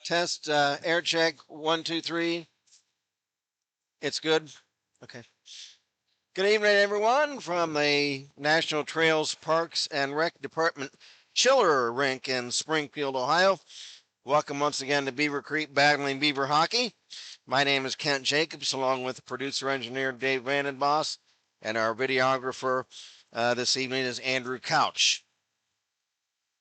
Test, air check, 1, 2, 3. It's good. Okay. Good evening, everyone, from the National Trails Parks and Rec Department Chiller Rink in Springfield, Ohio. Welcome once again to Beavercreek Battling Beaver Hockey. My name is Kent Jacobs, along with producer engineer Dave Vandenboss, and our videographer this evening is Andrew Couch.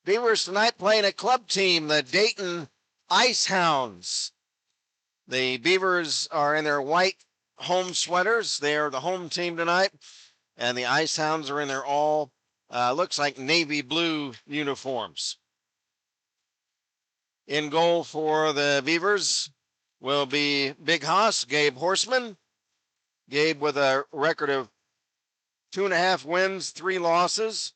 Beavers tonight playing a club team, the Dayton Icehounds. The Beavers are in their white home sweaters. They are the home team tonight. And the Icehounds are in their all, looks like navy blue uniforms. In goal for the Beavers will be Big Hoss, Gabe Horseman. Gabe with a record of 2.5 wins, 3 losses.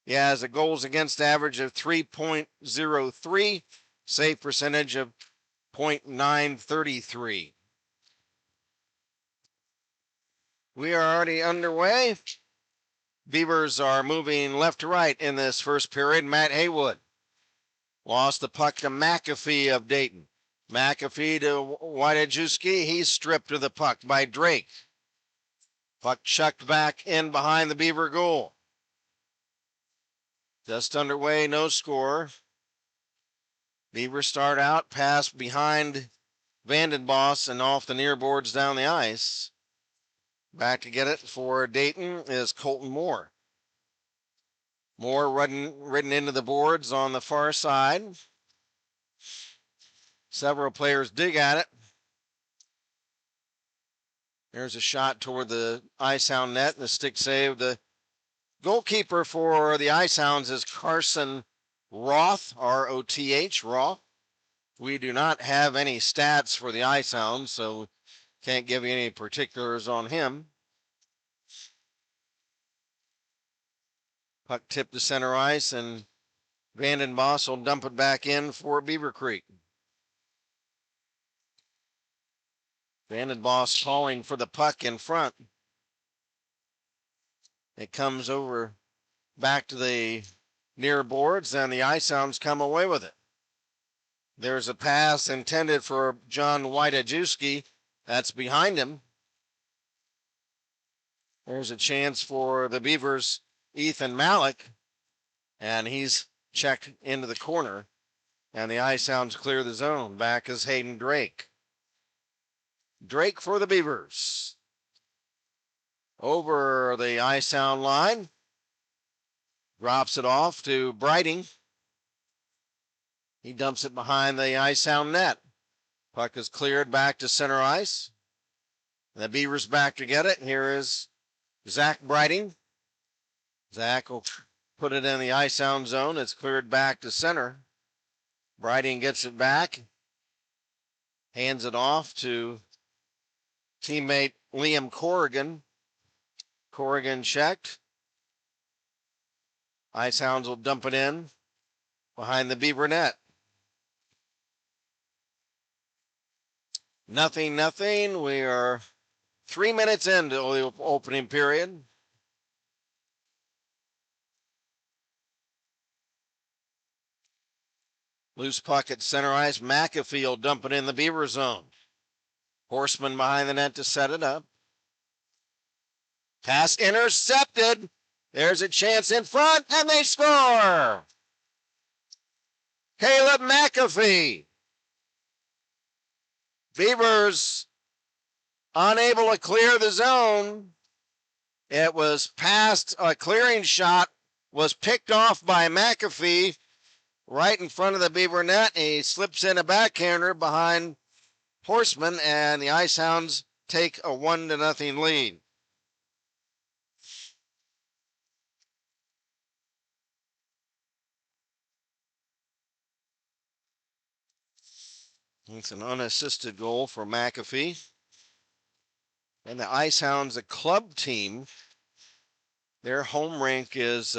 He has a goals against average of 3.03, save percentage of .933. We are already underway. Beavers are moving left to right in this first period. Matt Haywood lost the puck to McAfee of Dayton. McAfee to Wojciechowski. He's stripped of the puck by Drake. Puck chucked back in behind the Beaver goal. Just underway, no score. Beavers start out, pass behind Vandenboss and off the near boards down the ice. Back to get it for Dayton is Colton Moore. Moore ridden into the boards on the far side. Several players dig at it. There's a shot toward the Icehound net and the stick save. The goalkeeper for the Icehounds is Carson Roth, R-O-T-H, Roth. We do not have any stats for the Icehounds, so can't give you any particulars on him. Puck tipped to center ice, and Vandenboss will dump it back in for Beavercreek. Vandenboss calling for the puck in front. It comes over back to the near boards, and the Icehounds come away with it. There's a pass intended for John Wojciechowski. That's behind him. There's a chance for the Beavers' Ethan Malik, and he's checked into the corner, and the Icehounds clear the zone. Back is Hayden Drake. Drake for the Beavers. Over the Icehound line. Drops it off to Brighting. He dumps it behind the Icehound net. Puck is cleared back to center ice. The Beavers back to get it. Here is Zach Brighting. Zach will put it in the Icehound zone. It's cleared back to center. Brighting gets it back. Hands it off to teammate Liam Corrigan. Corrigan checked. Icehounds will dump it in behind the Beaver net. 0-0. We are 3 minutes into the opening period. Loose puck at center ice. McAfee will dump it in the Beaver zone. Horseman behind the net to set it up. Pass intercepted. There's a chance in front, and they score. Caleb McAfee. Beavers unable to clear the zone. It was past a clearing shot, was picked off by McAfee right in front of the Beaver net. He slips in a backhander behind Horseman, and the Icehounds take a 1-0 lead. It's an unassisted goal for McAfee. And the Icehounds, a club team, their home rink is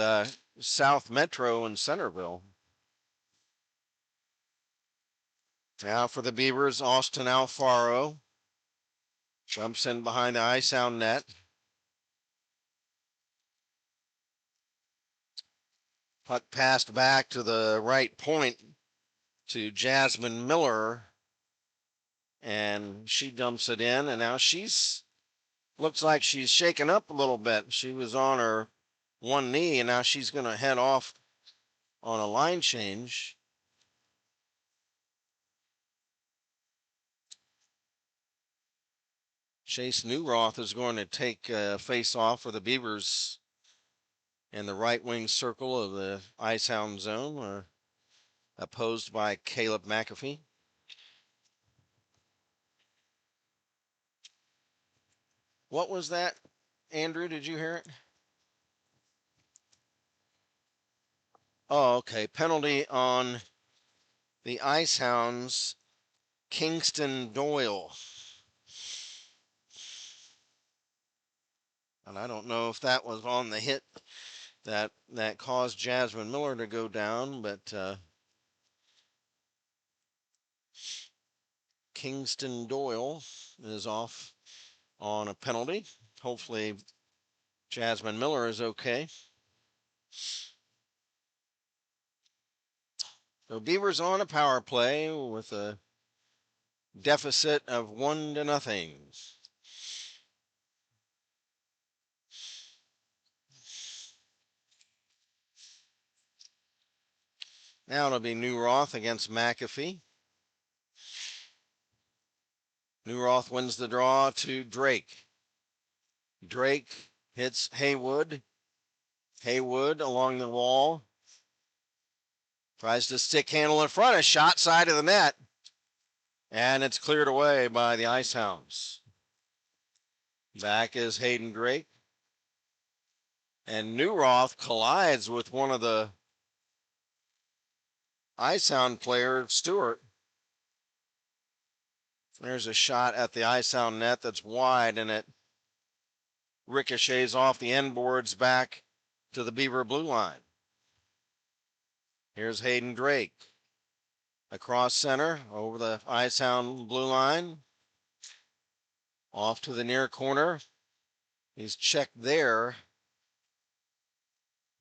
South Metro in Centerville. Now for the Beavers, Austin Alfaro. Jumps in behind the Icehound net. Puck passed back to the right point to Jasmine Miller. And she dumps it in. And now looks like she's shaken up a little bit. She was on her one knee, and now she's going to head off on a line change. Chase Newroth is going to take a face off for the Beavers in the right wing circle of the Icehound zone, opposed by Caleb McAfee. What was that, Andrew? Did you hear it? Oh, okay. Penalty on the Icehounds, Kingston Doyle. And I don't know if that was on the hit that caused Jasmine Miller to go down, but Kingston Doyle is off on a penalty. Hopefully Jasmine Miller is okay. So Beavers on a power play with a deficit of 1-0. Now it'll be Newroth against McAfee. Newroth wins the draw to Drake. Drake hits Haywood. Haywood along the wall. Tries to stick handle in front, a shot side of the net. And it's cleared away by the Icehounds. Back is Hayden Drake. And Newroth collides with one of the Icehound players, Stewart. There's a shot at the Icehound net that's wide, and it ricochets off the end boards back to the Beaver blue line. Here's Hayden Drake. Across center, over the Icehound blue line. Off to the near corner. He's checked there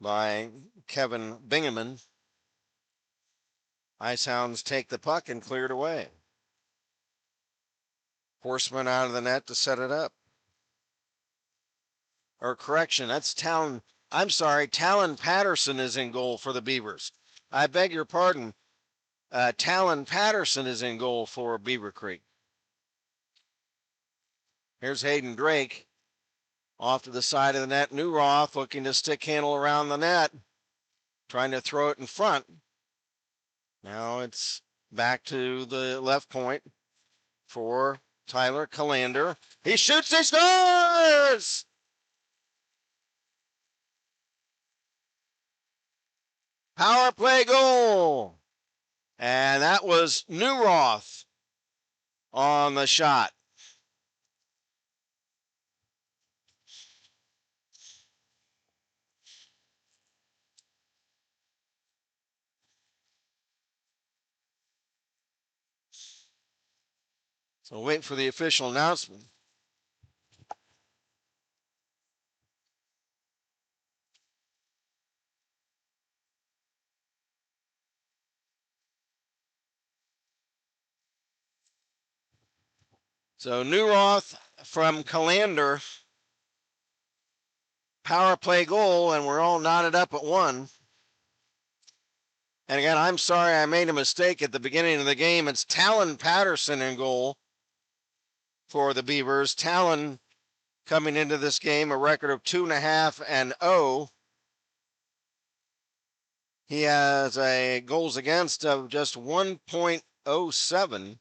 by Kevin Bingaman. Icehounds take the puck and clear it away. Horseman out of the net to set it up. Or correction, that's Talon. I'm sorry, Talon Patterson is in goal for the Beavers. I beg your pardon. Talon Patterson is in goal for Beavercreek. Here's Hayden Drake. Off to the side of the net. Newroth looking to stick handle around the net. Trying to throw it in front. Now it's back to the left point for Tyler Calander. He shoots, he scores! Power play goal. And that was Newroth on the shot. So wait for the official announcement. So Newroth from Calander, power play goal, and we're all knotted up at one. And again, I'm sorry I made a mistake at the beginning of the game. It's Talon Patterson in goal for the Beavers. Talon coming into this game a record of 2.5-0. He has a goals against of just 1.07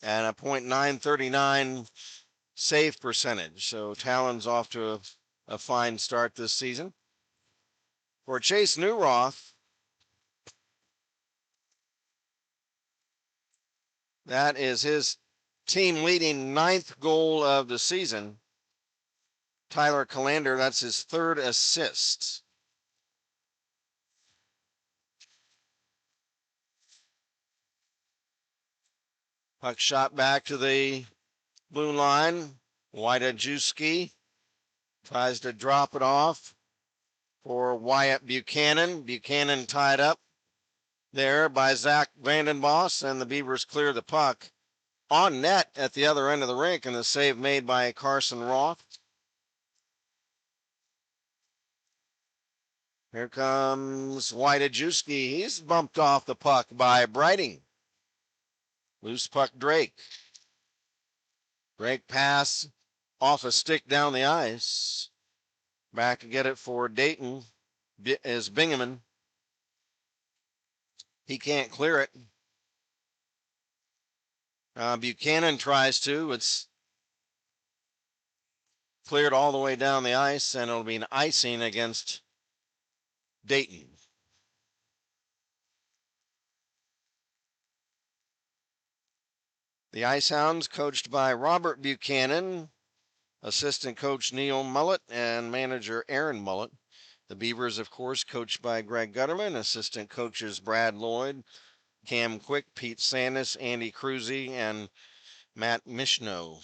and a .939 save percentage. So Talon's off to a fine start this season. For Chase Newroth, that is his team leading 9th goal of the season. Tyler Calander, that's his 3rd assist. Puck shot back to the blue line. Wojciechowski tries to drop it off for Wyatt Buchanan. Buchanan tied up there by Zach Vandenboss, and the Beavers clear the puck on net at the other end of the rink, and the save made by Carson Roth. Here comes Wojciechowski. He's bumped off the puck by Brighting. Loose puck, Drake. Drake pass off a stick down the ice. Back to get it for Dayton is Bingaman. He can't clear it. Buchanan tries to. It's cleared all the way down the ice, and it'll be an icing against Dayton. The Icehounds, coached by Robert Buchanan, assistant coach Neil Mullet, and manager Aaron Mullet. The Beavers, of course, coached by Greg Gutterman, assistant coaches Brad Lloyd, Cam Quick, Pete Sandus, Andy Cruzy, and Matt Mishno.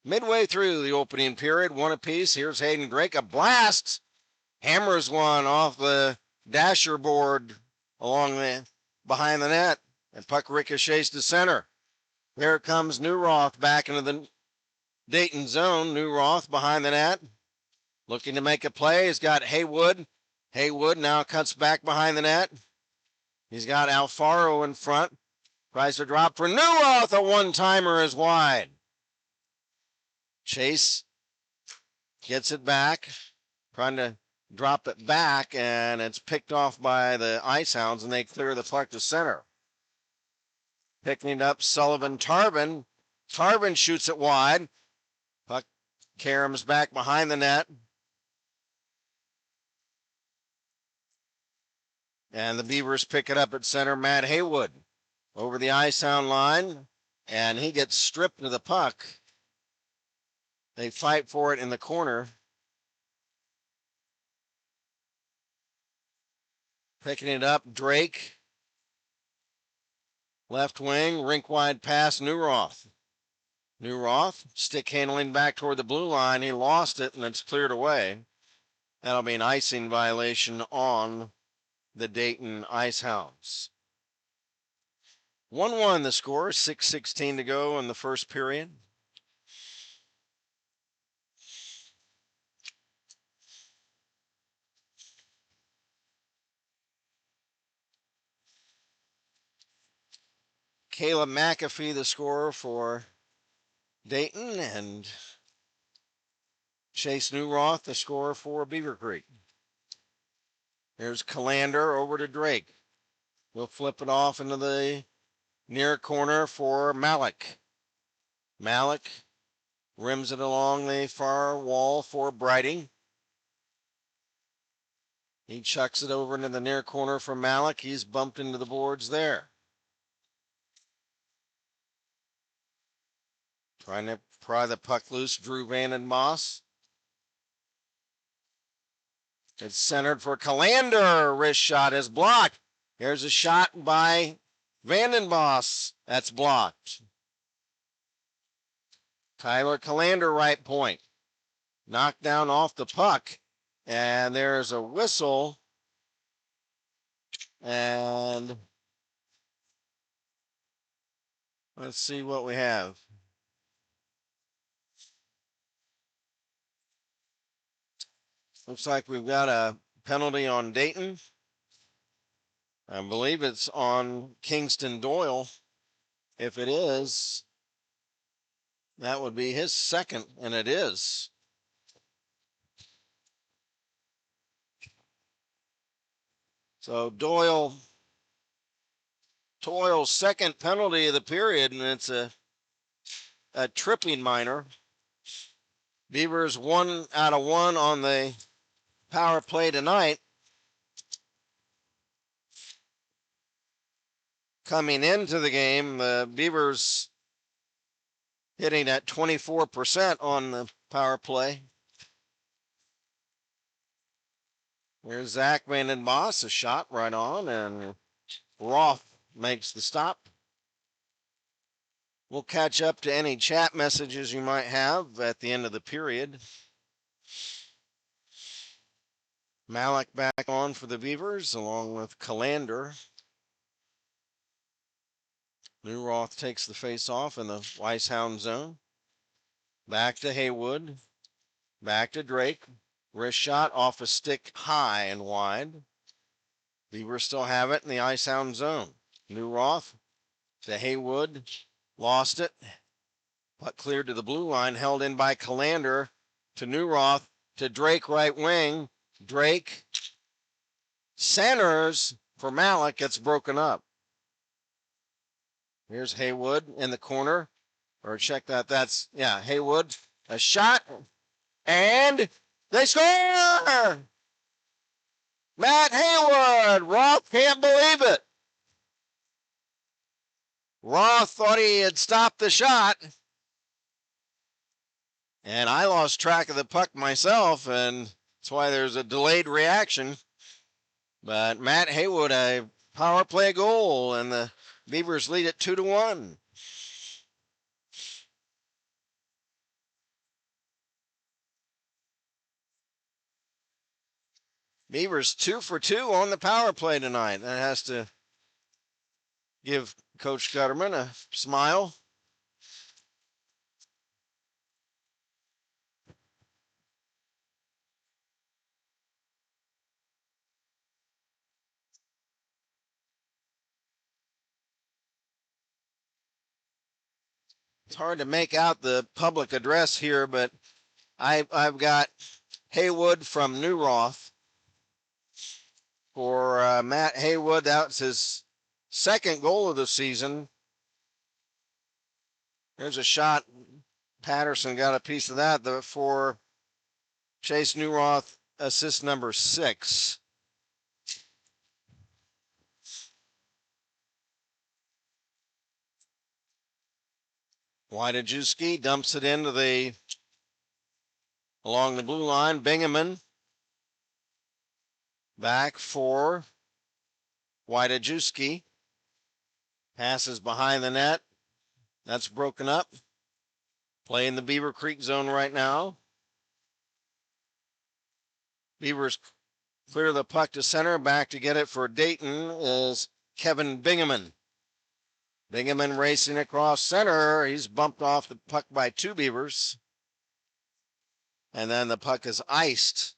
Midway through the opening period, one apiece. Here's Hayden Drake, a blast. Hammers one off the dasher board behind the net, and puck ricochets to center. Here comes Newroth back into the Dayton zone. Newroth behind the net, looking to make a play. He's got Haywood. Haywood now cuts back behind the net. He's got Alfaro in front. Tries to drop for Newroth. A one-timer is wide. Chase gets it back, trying to drop it back, and it's picked off by the Icehounds, and they clear the puck to center. Picking it up, Sullivan Tarvin. Tarvin shoots it wide. Puck caroms back behind the net. And the Beavers pick it up at center. Matt Haywood over the Icehound line, and he gets stripped of the puck. They fight for it in the corner. Picking it up, Drake. Left wing, rink wide pass, Newroth. Newroth, stick handling back toward the blue line. He lost it, and it's cleared away. That'll be an icing violation on the Dayton Icehounds. 1-1 the score, 6:16 to go in the first period. Caleb McAfee, the scorer for Dayton, and Chase Newroth, the scorer for Beavercreek. There's Calander over to Drake. We'll flip it off into the near corner for Malik. Malik rims it along the far wall for Brighting. He chucks it over into the near corner for Malik. He's bumped into the boards there. Trying to pry the puck loose, Drew Vandenboss. It's centered for Calander. Wrist shot is blocked. Here's a shot by Vandenboss. That's blocked. Tyler Calander, right point. Knocked down off the puck. And there's a whistle. And let's see what we have. Looks like we've got a penalty on Dayton. I believe it's on Kingston Doyle. If it is, that would be his second, and it is. So Doyle's second penalty of the period, and it's a tripping minor. Beavers 1 out of 1 on the power play tonight. Coming into the game, the Beavers hitting at 24% on the power play. There's Zach Vandenboss, a shot right on, and Roth makes the stop. We'll catch up to any chat messages you might have at the end of the period. Malik back on for the Beavers along with Calander. Newroth takes the face off in the Icehound zone. Back to Haywood. Back to Drake. Wrist shot off a stick high and wide. Beavers still have it in the Icehound zone. Newroth to Haywood. Lost it. Puck cleared to the blue line. Held in by Calander to Newroth to Drake right wing. Drake centers for Malik. Gets broken up. Here's Haywood in the corner. Or check that. That's, yeah, Haywood. A shot. And they score! Matt Haywood. Roth can't believe it. Roth thought he had stopped the shot. And I lost track of the puck myself, and that's why there's a delayed reaction. But Matt Haywood, a power play goal, and the Beavers lead it 2-1. Beavers 2 for 2 on the power play tonight. That has to give Coach Gutterman a smile. It's hard to make out the public address here, but I've got Haywood from Newroth for Matt Haywood. That's his second goal of the season. There's a shot. Patterson got a piece of that for Chase Newroth, assist number 6. Wydajewski dumps it into along the blue line. Bingaman back for Wydajewski. Passes behind the net. That's broken up. Play in the Beavercreek zone right now. Beavers clear the puck to center. Back to get it for Dayton is Kevin Bingaman. Bingaman racing across center. He's bumped off the puck by 2 Beavers. And then the puck is iced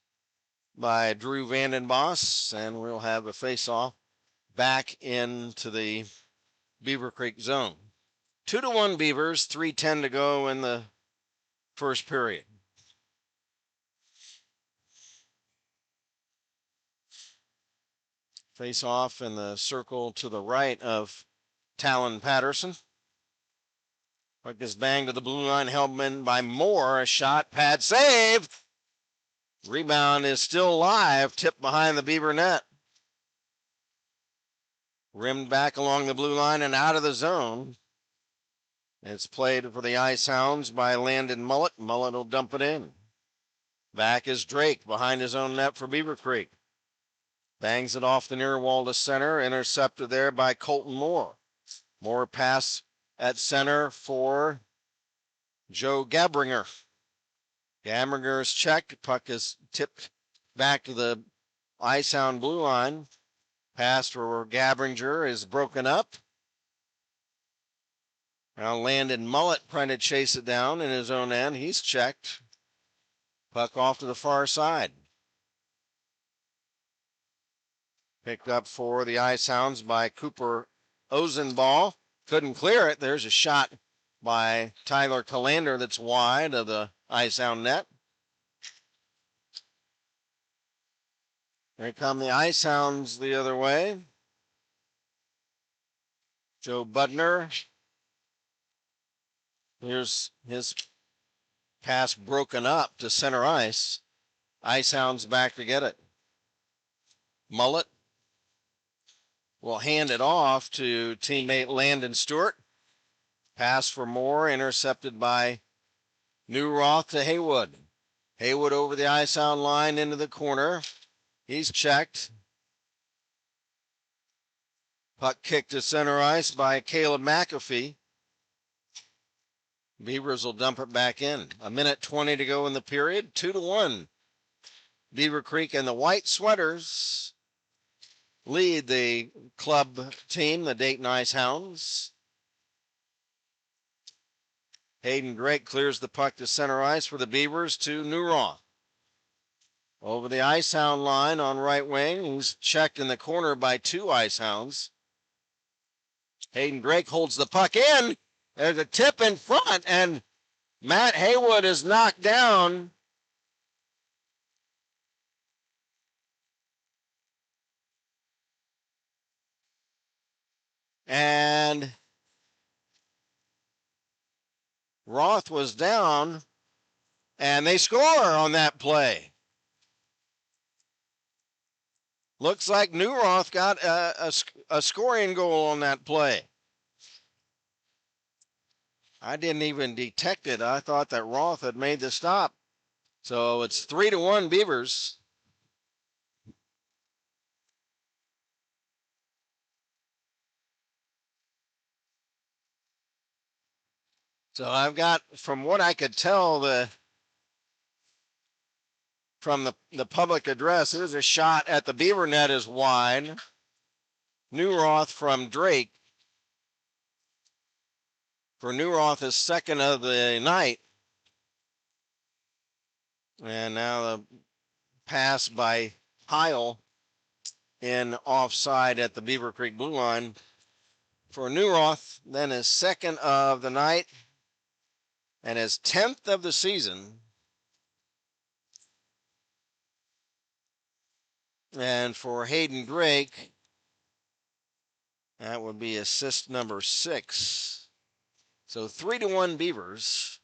by Drew Vandenboss, and we'll have a face-off back into the Beavercreek zone. 2-1 Beavers, 3:10 to go in the first period. Face-off in the circle to the right of Talon Patterson. Puck is banged to the blue line, held in by Moore. A shot, pad save. Rebound is still alive, tipped behind the Beaver net. Rimmed back along the blue line and out of the zone. It's played for the Icehounds by Landon Mullet. Mullet will dump it in. Back is Drake behind his own net for Beavercreek. Bangs it off the near wall to center. Intercepted there by Colton Moore. Moore pass at center for Joe Gabringer. Gabringer is checked. Puck is tipped back to the Icehound blue line. Pass for Gabringer is broken up. Now Landon Mullet trying to chase it down in his own end. He's checked. Puck off to the far side. Picked up for the Icehounds by Cooper Ozenball. Couldn't clear it. There's a shot by Tyler Calander that's wide of the Icehound net. Here come the Icehounds the other way. Joe Budner. Here's his pass broken up to center ice. Icehounds back to get it. Mullet will hand it off to teammate Landon Stewart. Pass for Moore, intercepted by Newroth to Haywood. Haywood over the Icehound line into the corner. He's checked. Puck kicked to center ice by Caleb McAfee. Beavers will dump it back in. 1:20 to go in the period. 2-1. Beavercreek and the White Sweaters lead the club team, the Dayton Icehounds. Hayden Drake clears the puck to center ice for the Beavers to Newroth. Over the Icehound line on right wing. He's checked in the corner by 2 Icehounds. Hayden Drake holds the puck in. There's a tip in front, and Matt Haywood is knocked down. And Roth was down, and they score on that play. Looks like Newroth got a scoring goal on that play. I didn't even detect it. I thought that Roth had made the stop. So it's 3-1 Beavers. So I've got, from what I could tell, from the public address, there's a shot at the Beaver net is wide. Newroth from Drake. For Newroth is second of the night. And now the pass by Heil in offside at the Beavercreek blue line for Newroth, then his second of the night and his 10th of the season. And for Hayden Drake, that would be assist number 6. So 3-1 Beavers.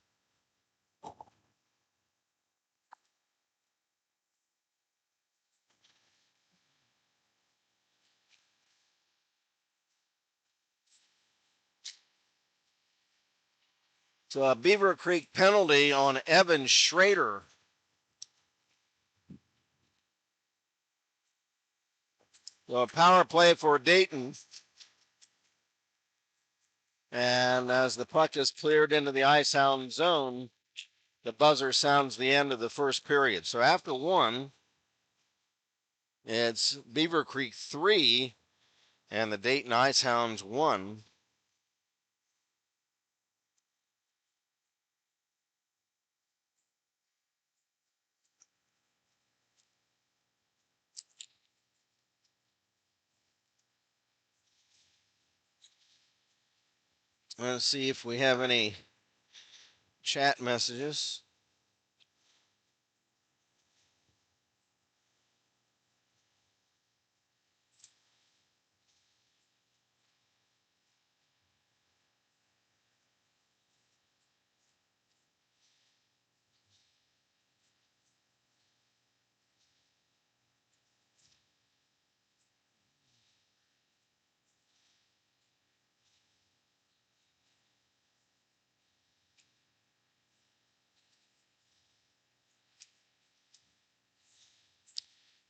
So a Beavercreek penalty on Evan Schrader. So a power play for Dayton. And as the puck is cleared into the Icehound zone, the buzzer sounds the end of the first period. So after 1, it's Beavercreek 3 and the Dayton Icehounds 1. Let's see if we have any chat messages.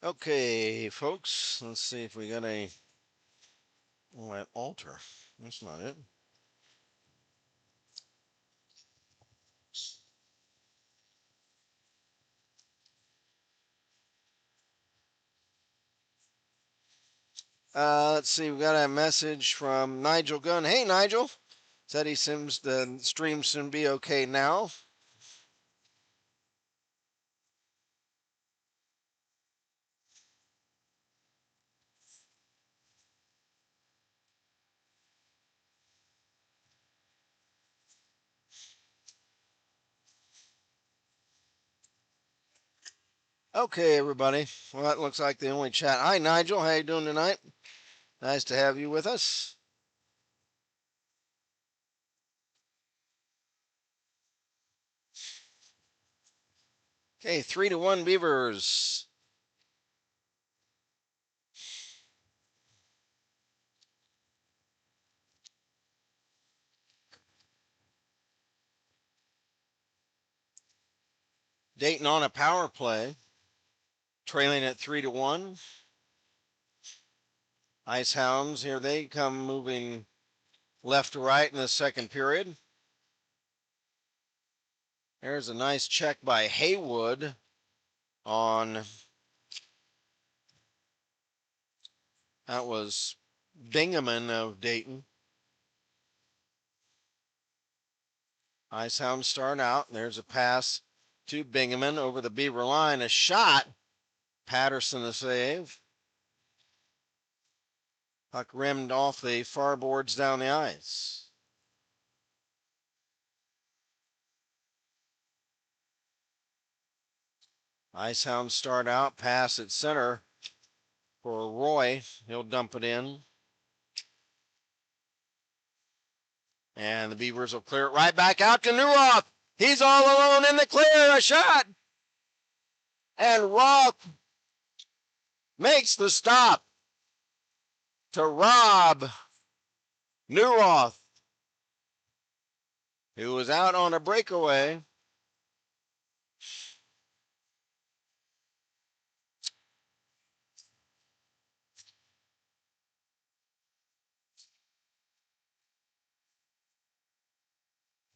Okay, folks, let's see if we got a that altar. That's not it. Let's see, we got a message from Nigel Gunn. Hey, Nigel. Said he seems the stream should be okay now. Okay, everybody. Well, that looks like the only chat. Hi, Nigel. How you doing tonight? Nice to have you with us. Okay, 3-1 Beavers. Dayton on a power play, trailing at 3-1. Icehounds, here they come moving left to right in the second period. There's a nice check by Haywood on, that was Bingaman of Dayton. Icehounds start out. There's a pass to Bingaman over the Beaver line. A shot. Patterson the save. Puck rimmed off the far boards down the ice. Icehounds start out. Pass at center for Roy. He'll dump it in. And the Beavers will clear it right back out to Neuroth. He's all alone in the clear. A shot. And Roth makes the stop to rob Neuroth, who was out on a breakaway.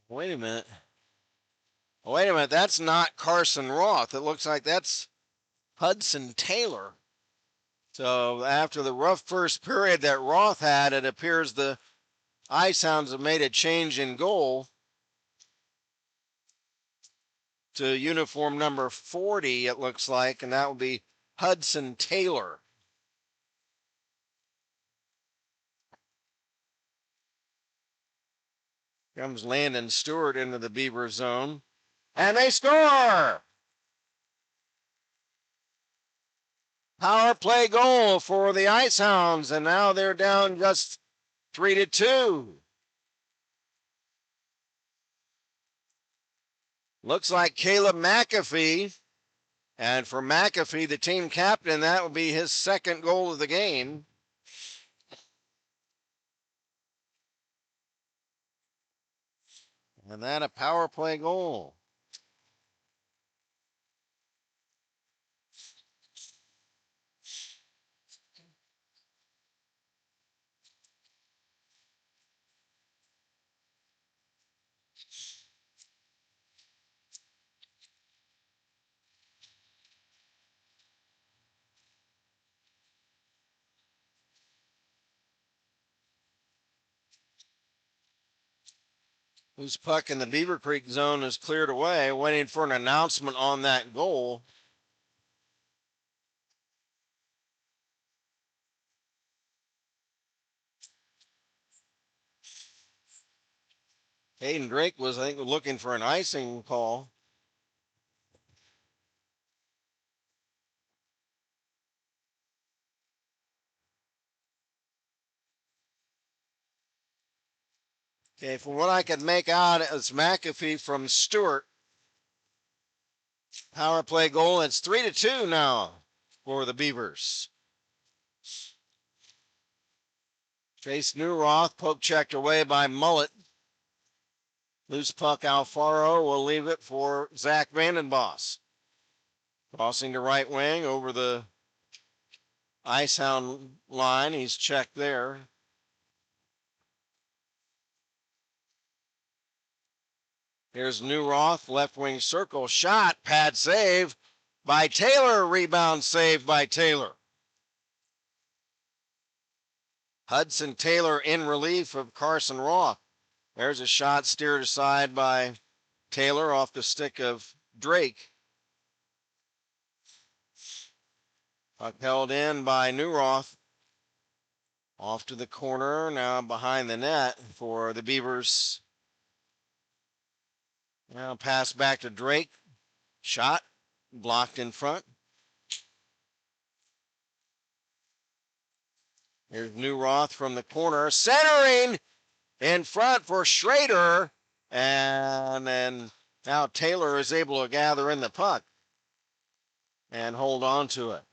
Wait a minute. Wait a minute. That's not Carson Roth. It looks like that's Hudson Taylor. So after the rough first period that Roth had, it appears the Icehounds have made a change in goal to uniform number 40, it looks like, and that will be Hudson Taylor. Comes Landon Stewart into the Beaver zone, and they score! Power play goal for the Icehounds, and now they're down just 3-2. Looks like Caleb McAfee, and for McAfee, the team captain, that will be his second goal of the game. And that a power play goal. Whose puck in the Beavercreek zone is cleared away, waiting for an announcement on that goal. Hayden Drake was, I think, looking for an icing call. Okay, from what I could make out, it's McAfee from Stewart. Power play goal. It's 3-2 now for the Beavers. Chase Neuroth, poke checked away by Mullet. Loose puck, Alfaro will leave it for Zach Vandenboss. Crossing to right wing over the Icehound line. He's checked there. Here's Neuroth, left wing circle, shot, pad save by Taylor, rebound save by Taylor. Hudson Taylor in relief of Carson Roth. There's a shot steered aside by Taylor off the stick of Drake. Puck held in by Neuroth. Off to the corner, now behind the net for the Beavers. Now pass back to Drake. Shot, blocked in front. Here's Neuroth from the corner, centering in front for Schrader. And then now Taylor is able to gather in the puck and hold on to it.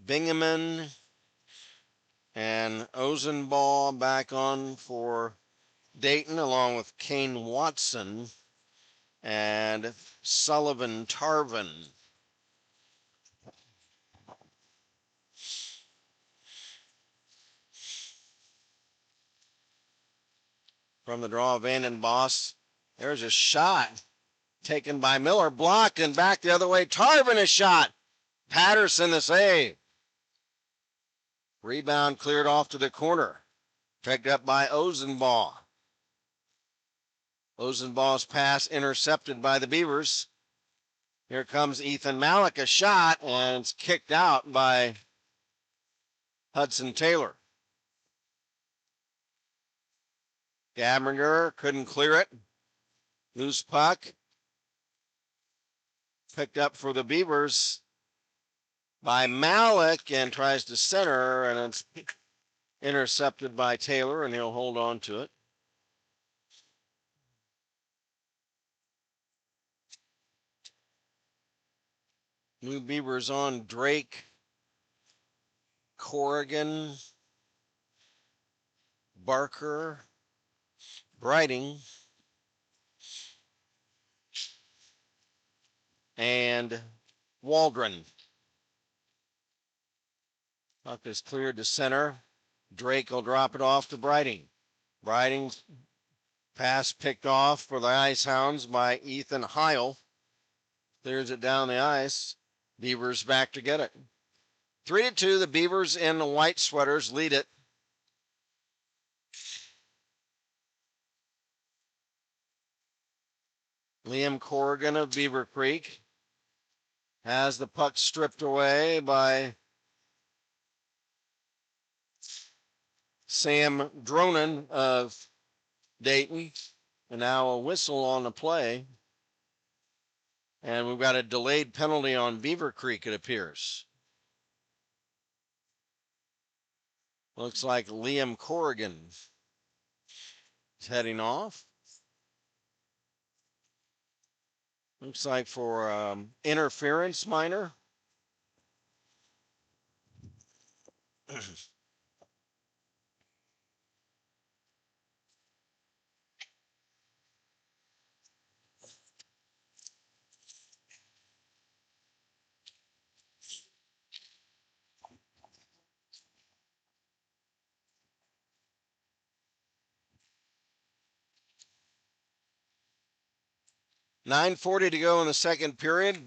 Bingaman and Ozenball back on for Dayton, along with Kane Watson and Sullivan Tarvin. from the draw. Vanden Boss. There's a shot taken by Miller, blocked and back the other way. Tarvin a shot. Patterson the save. Rebound cleared off to the corner. Picked up by Ozenbaugh. Ozenbaugh's pass intercepted by the Beavers. Here comes Ethan Malik, a shot, and it's kicked out by Hudson Taylor. Gabringer couldn't clear it. Loose puck. Picked up for the Beavers by Malik and tries to center, and it's intercepted by Taylor, and he'll hold on to it. New Beavers on Drake, Corrigan, Barker, Brighting, and Waldron. Puck is cleared to center. Drake will drop it off to Brighting. Brighting's pass picked off for the Icehounds by Ethan Heil. Clears it down the ice. Beavers back to get it. 3-2, the Beavers in the white sweaters lead it. Liam Corrigan of Beavercreek has the puck stripped away by Sam Dronin of Dayton. And now a whistle on the play. And we've got a delayed penalty on Beavercreek, it appears. Looks like Liam Corrigan is heading off. Looks like for interference minor. .9:40 to go in the second period.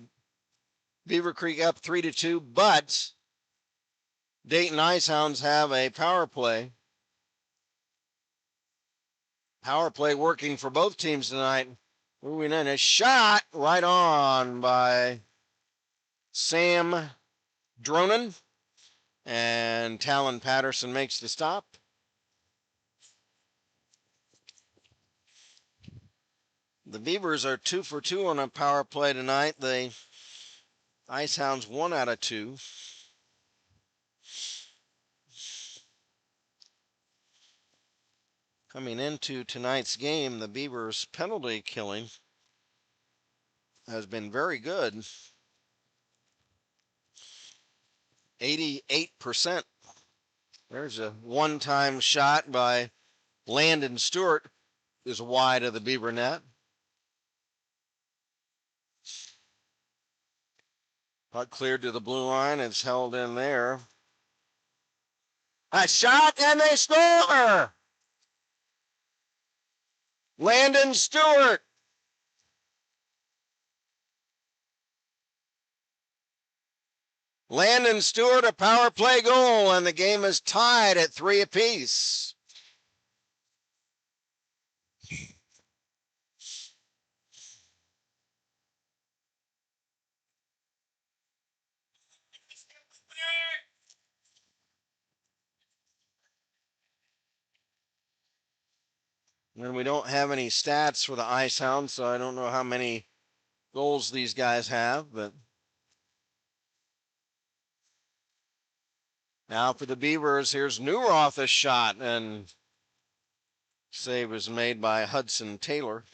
Beavercreek up 3-2, but Dayton Icehounds have a power play. Power play working for both teams tonight. Moving in, a shot right on by Sam Dronin. And Talon Patterson makes the stop. The Beavers are 2 for 2 on a power play tonight. The Icehounds 1 out of 2. Coming into tonight's game, the Beavers' penalty killing has been very good. 88%. There's a one-time shot by Landon Stewart, is wide of the Beaver net. Puck cleared to the blue line. It's held in there. A shot, and they score! Landon Stewart. Landon Stewart, a power play goal, and the game is tied at 3 apiece. And we don't have any stats for the Icehounds, so I don't know how many goals these guys have, but now for the Beavers, here's Neuroth, a shot, and save was made by Hudson Taylor.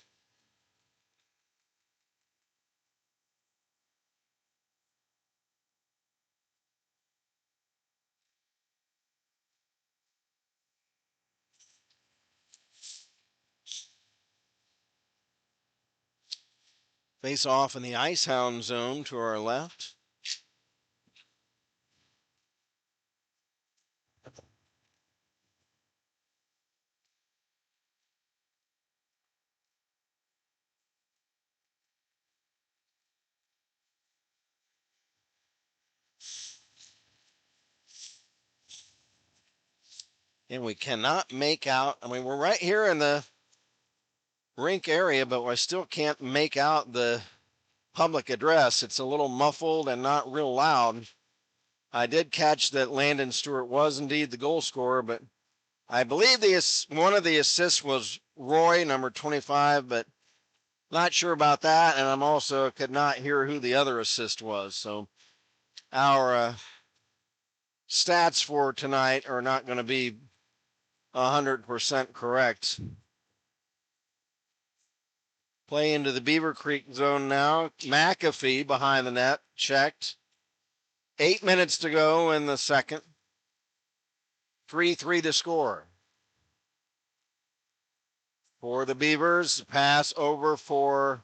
Face off in the Icehound zone to our left. And we cannot make out. I mean, we're right here in the rink area, but I still can't make out the public address. It's a little muffled and not real loud. I did catch that Landon Stewart was indeed the goal scorer, but I believe one of the assists was Roy, number 25, but not sure about that. And I'm also could not hear who the other assist was. So our stats for tonight are not going to be 100% correct. Play into the Beavercreek zone now. McAfee behind the net, checked. 8 minutes to go in the second. 3-3 to score. For the Beavers, pass over for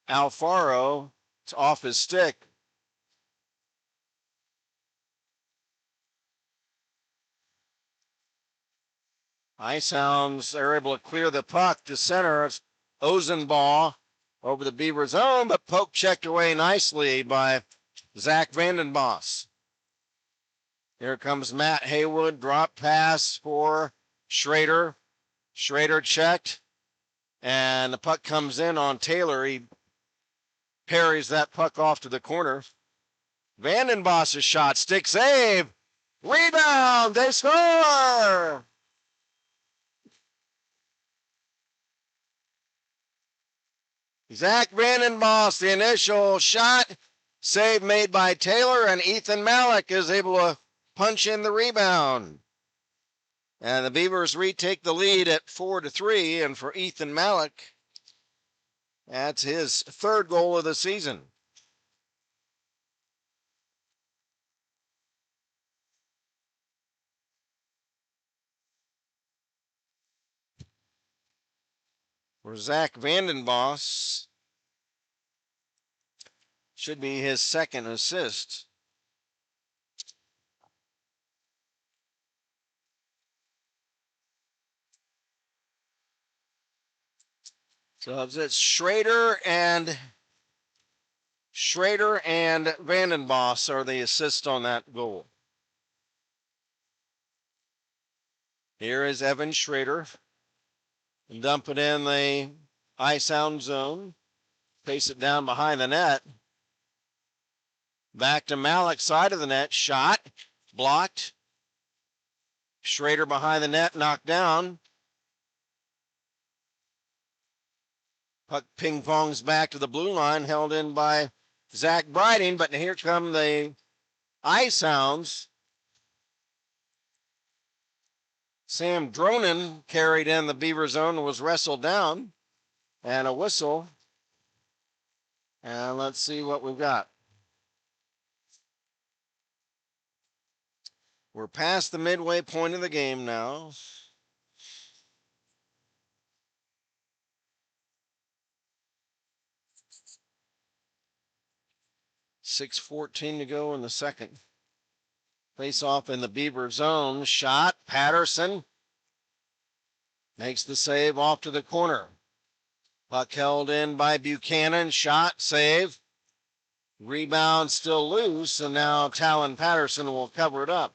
Alfaro. It's off his stick. Icehounds are able to clear the puck to center. It's Ozenball over the Beaver zone, but poke checked away nicely by Zach Vandenbos. Here comes Matt Haywood. Drop pass for Schrader. Schrader checked, and the puck comes in on Taylor. He parries that puck off to the corner. Vandenbos' shot, stick save. Rebound, they score! Zach Vandenbos, the initial shot, save made by Taylor, and Ethan Malik is able to punch in the rebound. And the Beavers retake the lead at 4-3, and for Ethan Malik, that's his third goal of the season. For Zach Vandenbos, should be his second assist. So it's Schrader and Vandenbos are the assist on that goal. Here is Evan Schrader. Dump it in the Icehound zone. Pace it down behind the net. Back to Malik, side of the net. Shot. Blocked. Schrader behind the net, knocked down. Puck ping pongs back to the blue line, held in by Zach Briding, but here come the Icehounds. Sam Dronin carried in the Beaver zone and was wrestled down. And a whistle. And let's see what we've got. We're past the midway point of the game now. .6:14 to go in the second. Face off in the Beaver zone. Shot. Patterson makes the save off to the corner. Puck held in by Buchanan. Shot. Save. Rebound still loose. And now Talon Patterson will cover it up.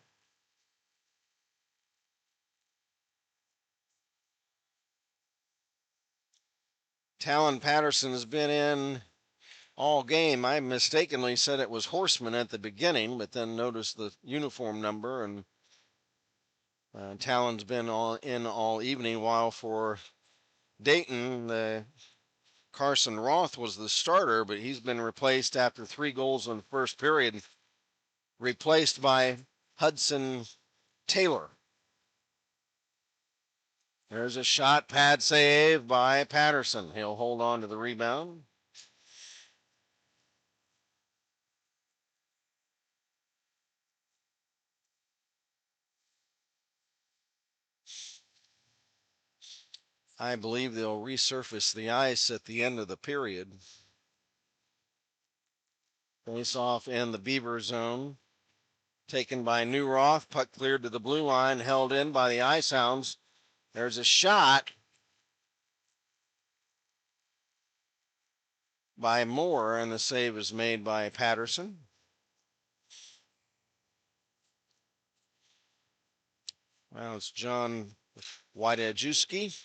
Talon Patterson has been in all game. I mistakenly said it was Horseman at the beginning, but then noticed the uniform number, and Talon's been in all evening, while for Dayton, Carson Roth was the starter, but he's been replaced after 3 goals in the first period, replaced by Hudson Taylor. There's a shot, pad save by Patterson. He'll hold on to the rebound. I believe they'll resurface the ice at the end of the period. Face off in the Beaver zone. Taken by Newroth. Puck cleared to the blue line, held in by the Icehounds. There's a shot by Moore, and the save is made by Patterson. Well, it's John Wydajewski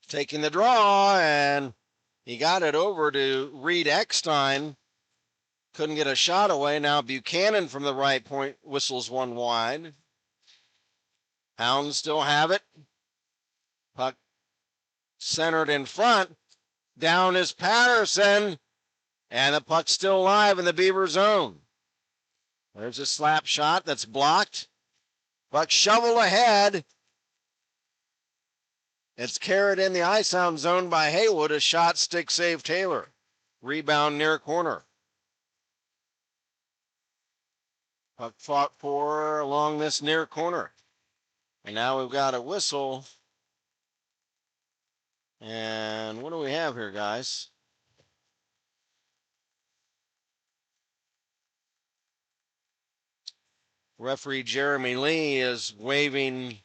taking the draw, and he got it over to Reed Eckstein. Couldn't get a shot away. Now Buchanan from the right point whistles one wide. Hounds still have it. Puck centered in front. Down is Patterson, and the puck's still alive in the Beaver zone. There's a slap shot that's blocked. Puck shoveled ahead. It's carried in the Icehound zone by Haywood. A shot, stick save Taylor. Rebound near corner. Puck fought for along this near corner. And now we've got a whistle. And what do we have here, guys? Referee Jeremy Lee is waving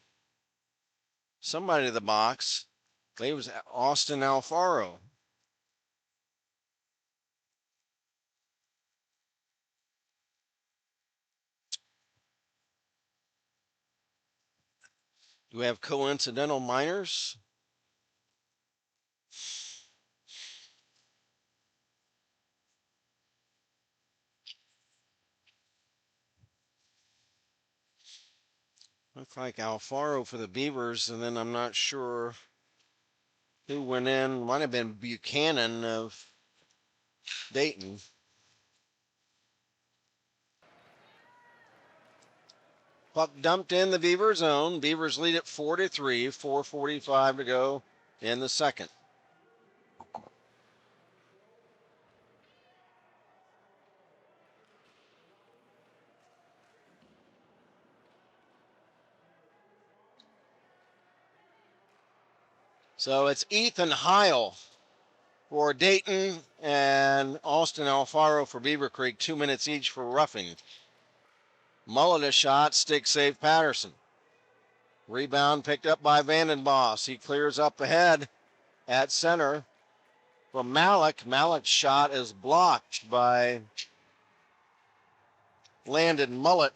somebody to the box. I believe it was Austin Alfaro. Do we have coincidental minors? Looks like Alfaro for the Beavers, and then I'm not sure who went in. Might have been Buchanan of Dayton. Puck dumped in the Beaver zone. Beavers lead it 4-3, 4:45 to go in the second. So it's Ethan Heil for Dayton and Austin Alfaro for Beavercreek. 2 minutes each for roughing. Mullet a shot, stick save Patterson. Rebound picked up by Vandenboss. He clears up ahead at center from Malik. Malik's shot is blocked by Landon Mullet.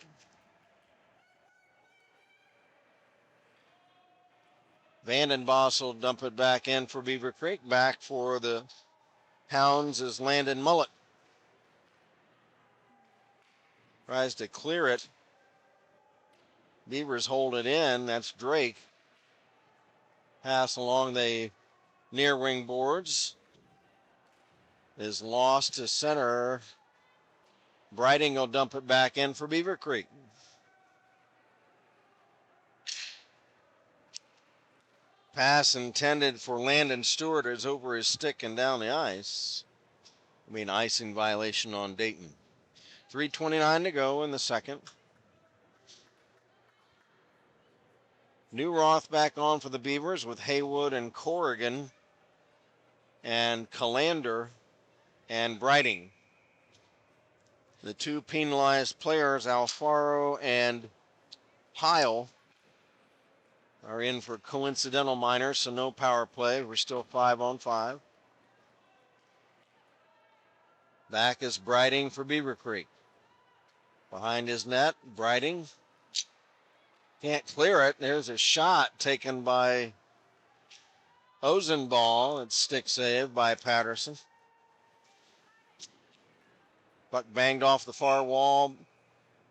Vandenboss will dump it back in for Beavercreek. Back for the Hounds is Landon Mullet. Tries to clear it. Beavers hold it in. That's Drake. Pass along the near wing boards. Is lost to center. Brighting will dump it back in for Beavercreek. Pass intended for Landon Stewart is over his stick and down the ice. I mean, icing violation on Dayton. 3:29 to go in the second. Newroth back on for the Beavers with Haywood and Corrigan and Callander and Brighting. The two penalized players, Alfaro and Heil, are in for coincidental minors, so no power play. We're still 5-on-5. Back is Brighting for Beavercreek. Behind his net, Brighting can't clear it. There's a shot taken by Ozenball. It's stick save by Patterson. Puck banged off the far wall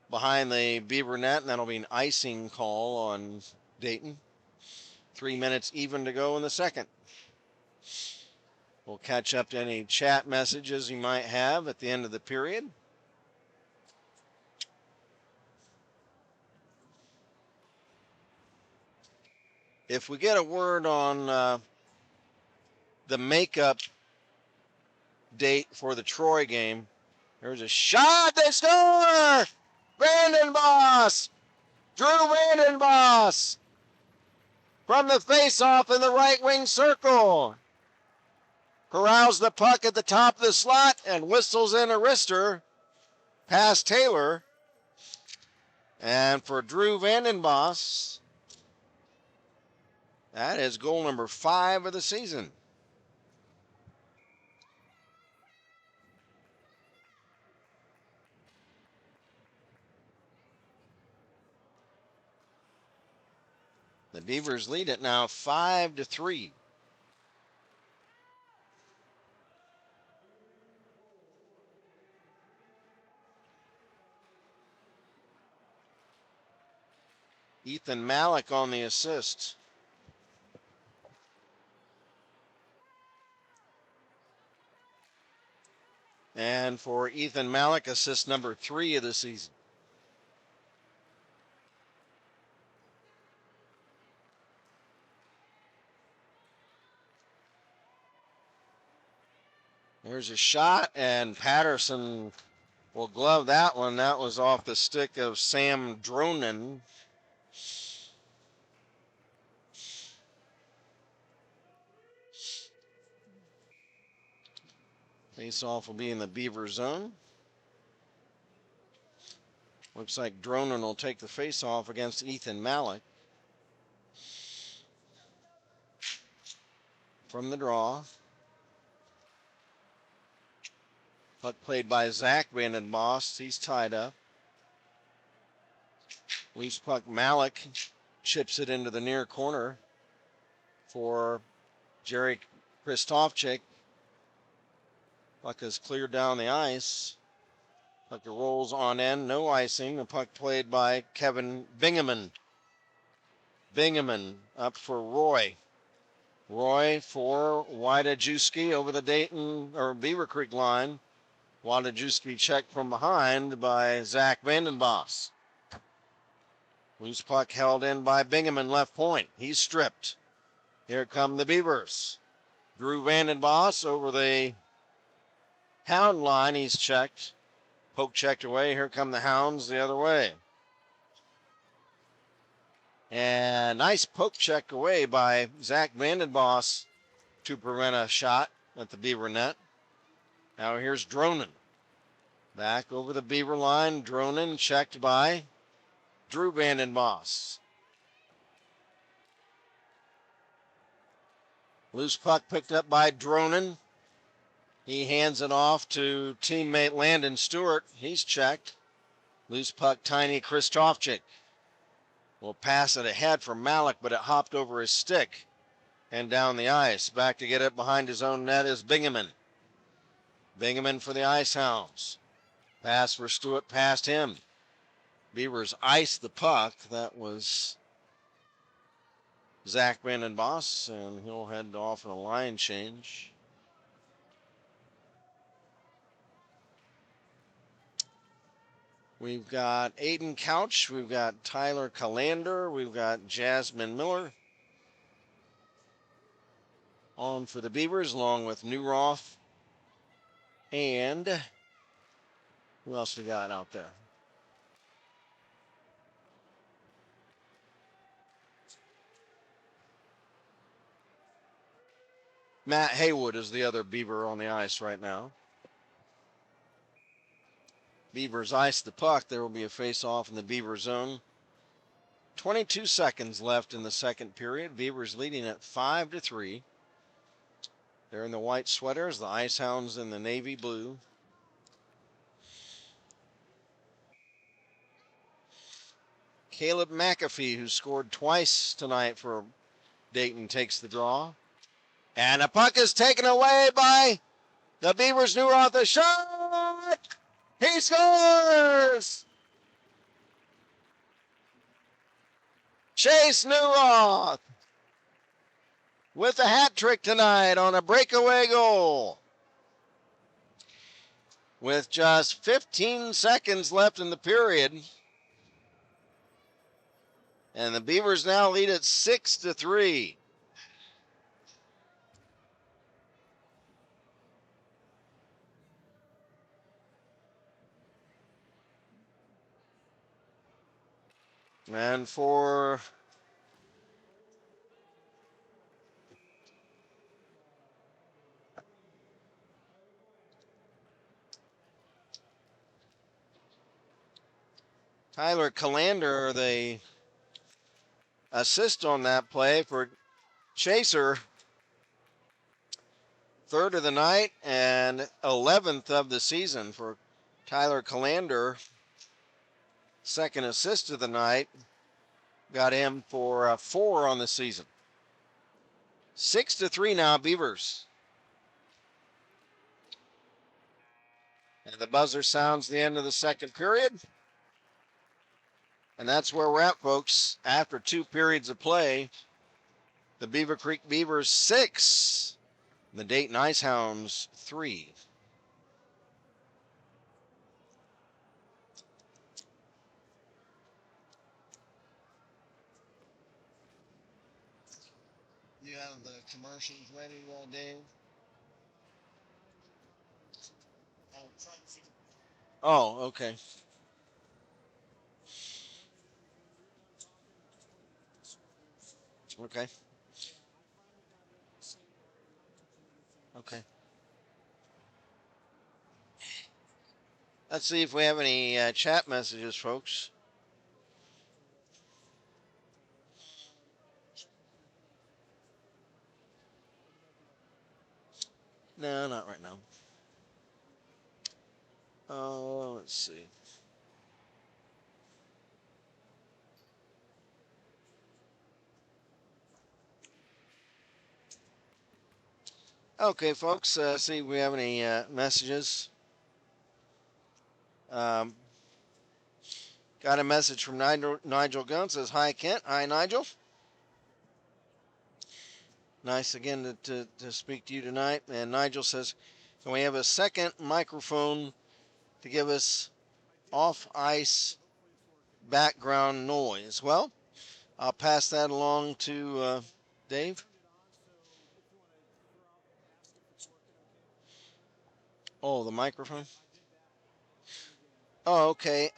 behind the Beaver net, and that'll be an icing call on Dayton. 3 minutes even to go in the second. We'll catch up to any chat messages you might have at the end of the period. If we get a word on the makeup date for the Troy game, there's a shot. They score! Vandenboss! Drew Vandenboss! From the face-off in the right wing circle. Corrals the puck at the top of the slot and whistles in a wrister past Taylor. And for Drew Vandenboss, that is goal number 5 of the season. The Beavers lead it now 5-3. Ethan Malik on the assist. And for Ethan Malik, assist number 3 of the season. There's a shot, and Patterson will glove that one. That was off the stick of Sam Dronin. Face-off will be in the Beaver zone. Looks like Dronin will take the face-off against Ethan Malik. From the draw. Puck played by Zach Vandenboss. He's tied up. Loose puck, Malik chips it into the near corner for Jerry Kristofchik. Puck is cleared down the ice. Puck rolls on end, no icing. The puck played by Kevin Bingaman. Bingaman up for Roy. Roy for Wadajewski over the Dayton or Beavercreek line. Wadajewski checked from behind by Zach Vandenboss. Loose puck held in by Bingaman, left point. He's stripped. Here come the Beavers. Drew Vandenboss over the Hound line. He's checked. Poke checked away. Here come the Hounds the other way. And nice poke check away by Zach Vandenboss to prevent a shot at the Beaver net. Now here's Dronin. Back over the Beaver line. Dronin checked by Drew Vandenboss. Loose puck picked up by Dronin. He hands it off to teammate Landon Stewart. He's checked. Loose puck, Tiny Kristofchik will pass it ahead for Malik, but it hopped over his stick and down the ice. Back to get it behind his own net is Bingaman. Bingaman for the Icehounds. Pass for Stewart past him. Beavers iced the puck. That was Zach Vandenboss, and he'll head off in a line change. We've got Aiden Couch. We've got Tyler Calander. We've got Jasmine Miller on for the Beavers, along with Newroth. And who else we got out there? Matt Haywood is the other Beaver on the ice right now. Beavers ice the puck. There will be a face-off in the Beaver zone. 22 seconds left in the second period. Beavers leading at 5-3. They're in the white sweaters. The Icehounds in the navy blue. Caleb McAfee, who scored twice tonight for Dayton, takes the draw. And the puck is taken away by the Beavers. Newroth, a shot! He scores! Chase Newroth with a hat trick tonight on a breakaway goal. With just 15 seconds left in the period. And the Beavers now lead at 6-3. And for Tyler Calander, the assist on that play for Chaser. Third of the night and 11th of the season for Tyler Calander. Second assist of the night. Got him for 4 on the season. 6-3 now, Beavers. And the buzzer sounds the end of the second period. And that's where we're at, folks. After 2 periods of play, the Beavercreek Beavers 6, the Dayton Icehounds 3. You have the commercials ready, Dave? Oh, okay. Okay. Okay. Let's see if we have any chat messages, folks. No, not right now. Oh, let's see. Okay, folks. See if we have any messages. Um, got a message from Nigel Gunn. Says, "Hi, Kent." Hi, Nigel. Nice again to speak to you tonight. And Nigel says, "Can we have a second microphone to give us off-ice background noise?" Well, I'll pass that along to Dave. Oh, the microphone. Oh, okay.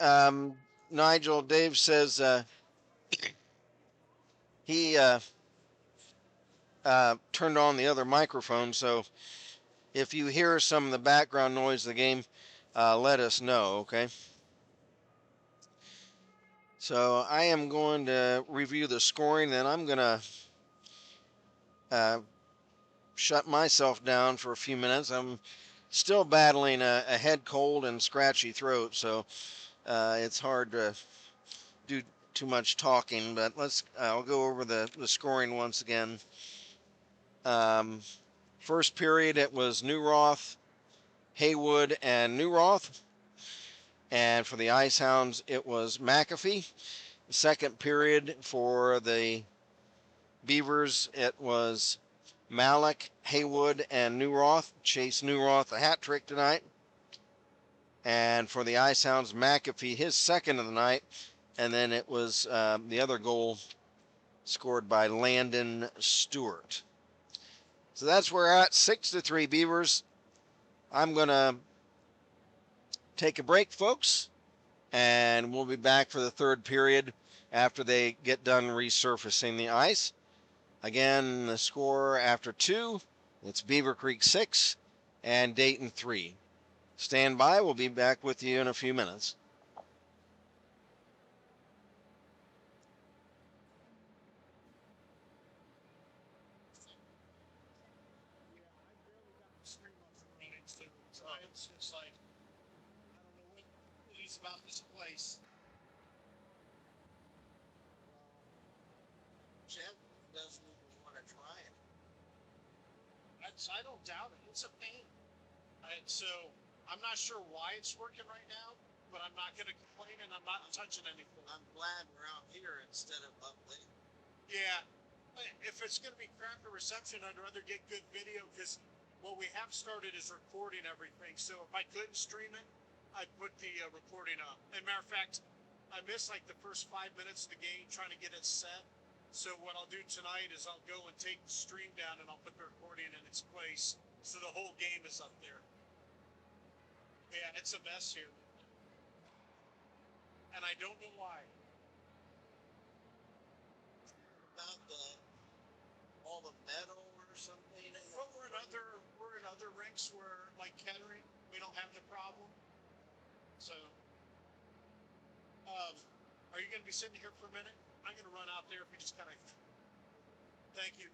Nigel, Dave says he turned on the other microphone, so if you hear some of the background noise of the game, let us know, okay? So I am going to review the scoring, then I'm going to shut myself down for a few minutes. I'm still battling a head cold and scratchy throat, so it's hard to do too much talking, but I'll go over the scoring once again. First period, it was Newroth, Haywood, and Newroth. And for the Icehounds, it was McAfee. The second period for the Beavers, it was Malik, Haywood, and Newroth. Chase Newroth a hat trick tonight. And for the Icehounds, McAfee, his second of the night. And then it was the other goal scored by Landon Stewart. So that's where we're at, 6-3 Beavers. I'm going to take a break, folks, and we'll be back for the third period after they get done resurfacing the ice. Again, the score after 2, it's Beavercreek 6 and Dayton 3. Stand by. We'll be back with you in a few minutes. It's like, I don't know what it is about this place. Jeff doesn't even want to try it. I don't doubt it. It's a pain. So I'm not sure why it's working right now, but I'm not going to complain and I'm not touching anything. I'm glad we're out here instead of up there. Yeah. If it's going to be crappy reception, I'd rather get good video because what we have started is recording everything. So if I couldn't stream it, I'd put the recording up. As a matter of fact, I missed like the first 5 minutes of the game trying to get it set. So what I'll do tonight is I'll go and take the stream down and I'll put the recording in its place. So the whole game is up there. Yeah, it's a mess here. And I don't know why. About all the metal or something? Well, we're in other rinks where, like Kettering, we don't have the problem. So, are you going to be sitting here for a minute? I'm going to run out there if we just kind of. Thank you.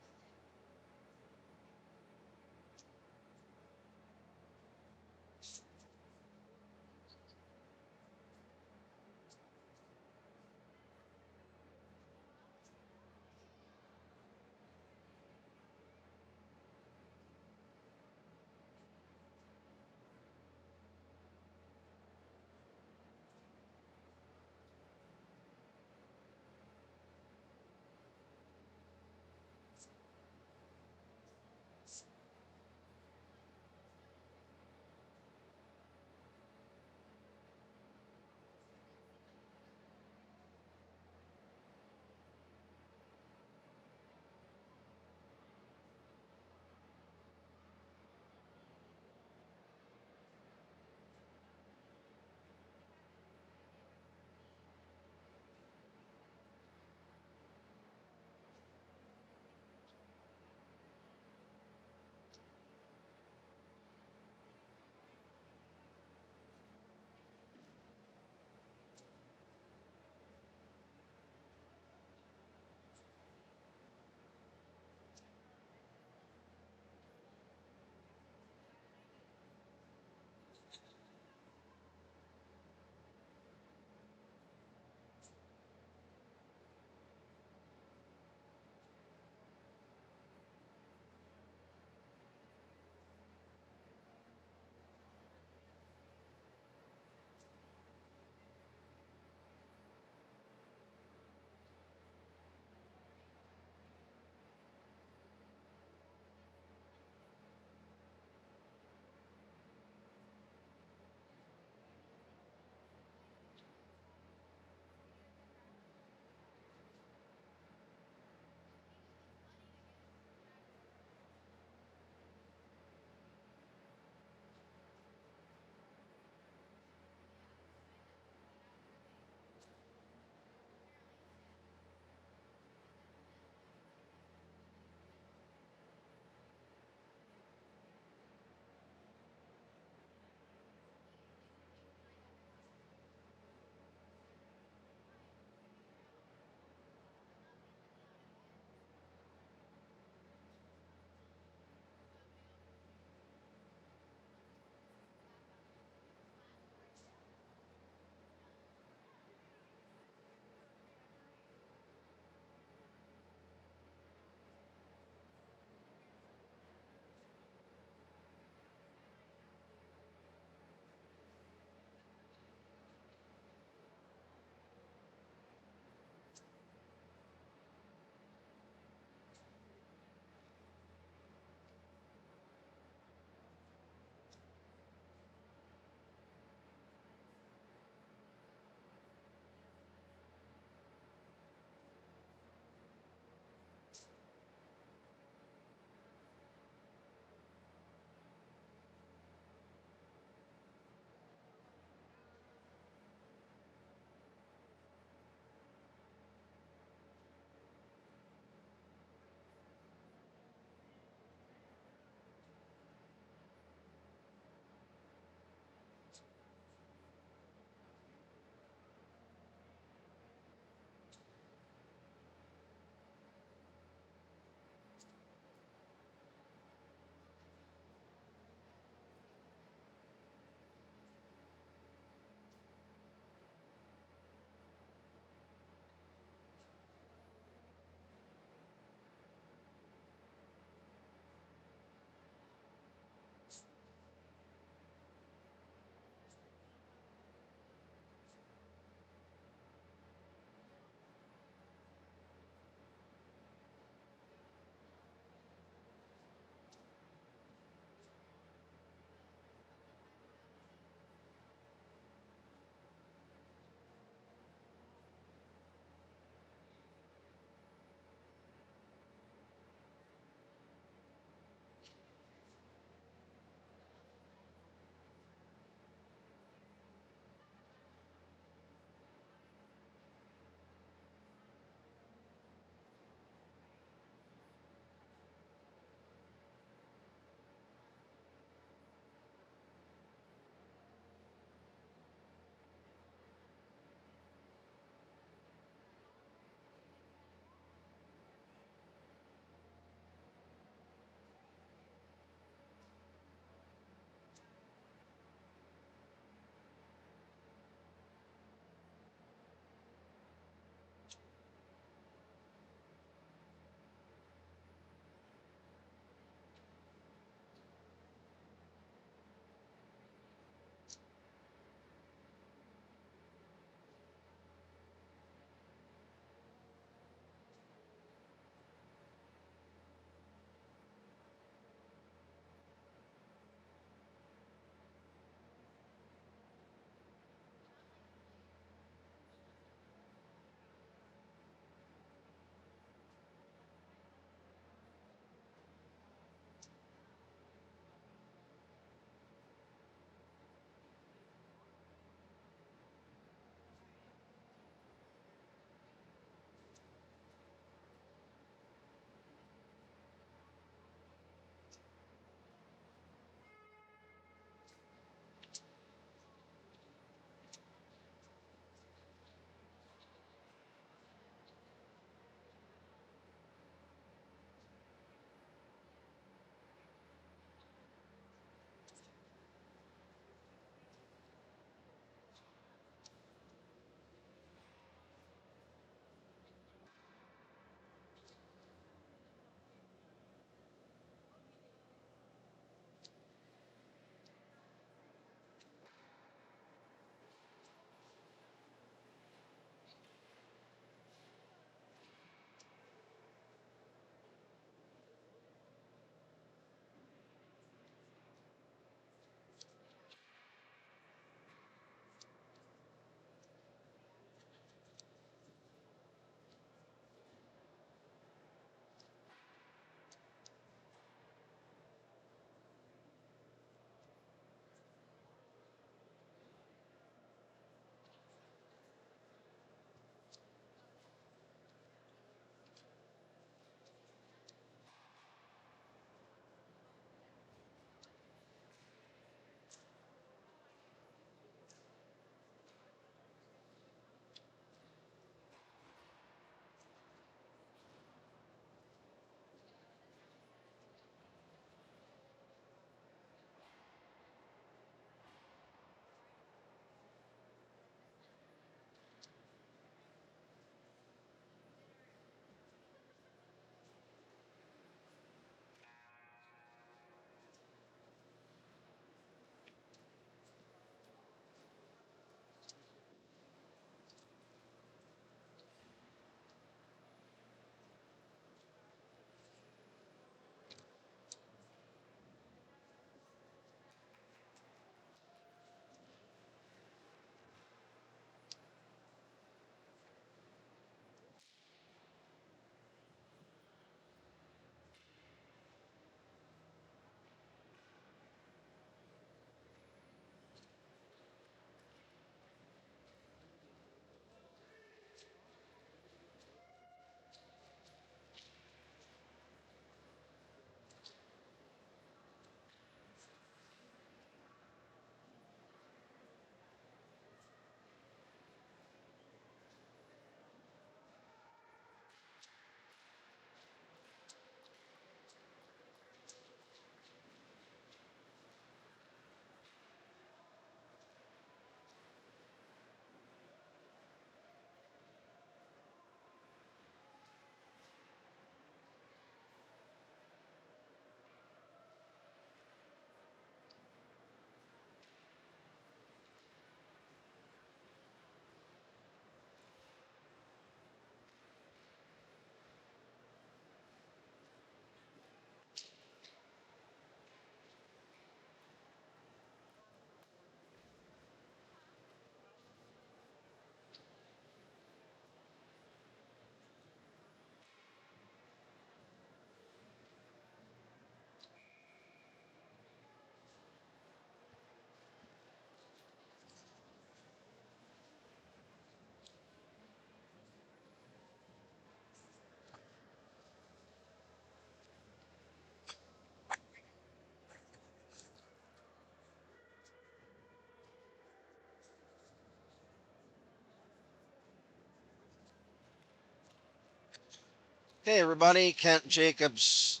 Hey everybody, Kent Jacobs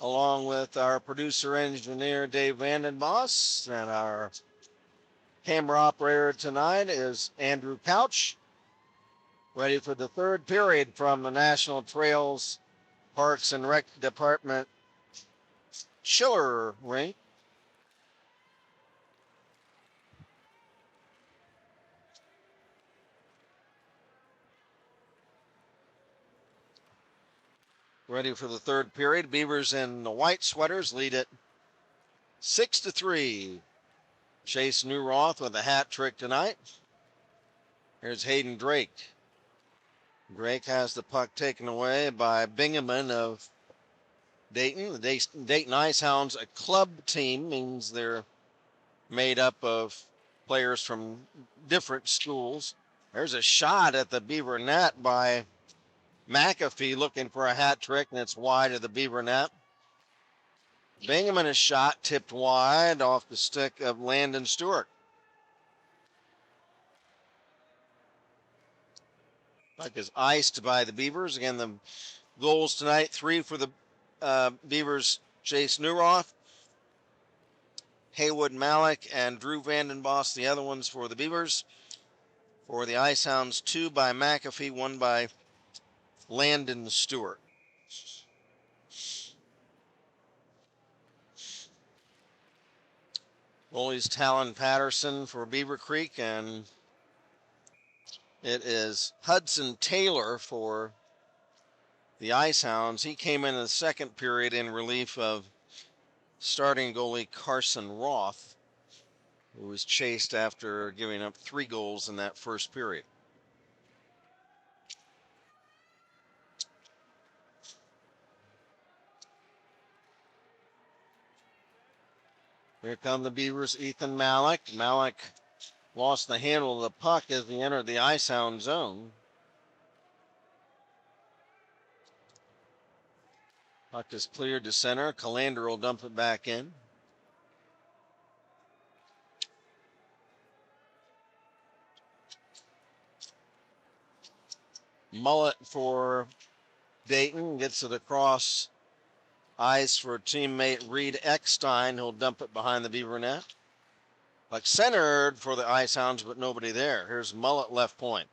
along with our producer engineer Dave Vandenboss, and our camera operator tonight is Andrew Couch, ready for the third period from the National Trails Parks and Rec Department Chiller Rink. Ready for the third period. Beavers in the white sweaters lead it 6-3. Chase Newroth with a hat trick tonight. Here's Hayden Drake. Drake has the puck taken away by Bingaman of Dayton. The Dayton Icehounds, a club team, means they're made up of players from different schools. There's a shot at the Beaver net by McAfee looking for a hat trick, and it's wide of the Beaver net. Bingaman, a shot tipped wide off the stick of Landon Stewart. Puck is iced by the Beavers. Again, the goals tonight, 3 for the Beavers, Chase Newroth, Haywood Malik, and Drew Vandenboss, the other ones for the Beavers. For the Icehounds, 2 by McAfee, 1 by Landon Stewart. Goalie's Talon Patterson for Beavercreek, and it is Hudson Taylor for the Icehounds. He came in the second period in relief of starting goalie Carson Roth, who was chased after giving up 3 goals in that first period. Here come the Beavers, Ethan Malik. Malik lost the handle of the puck as he entered the Icehound zone. Puck is cleared to center. Calander will dump it back in. Mullet for Dayton gets it across ice for teammate Reed Eckstein. He'll dump it behind the Beaver net. Puck centered for the Icehounds, but nobody there. Here's Mullet left point.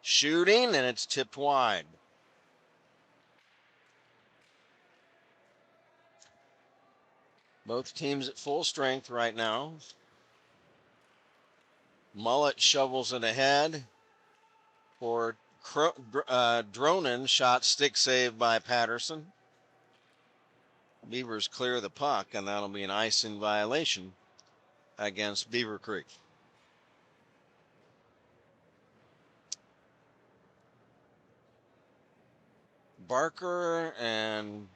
Shooting, and it's tipped wide. Both teams at full strength right now. Mullet shovels it ahead for Dronin. Shot stick save by Patterson. Beavers clear the puck, and that'll be an icing violation against Beavercreek. Barker and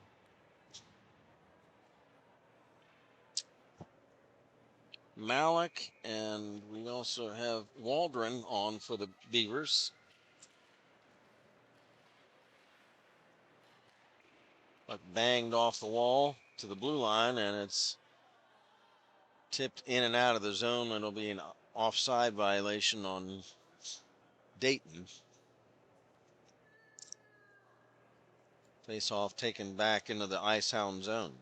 Malik, and we also have Waldron on for the Beavers. Puck banged off the wall to the blue line, and it's tipped in and out of the zone. It'll be an offside violation on Dayton. Face-off taken back into the Icehound zone.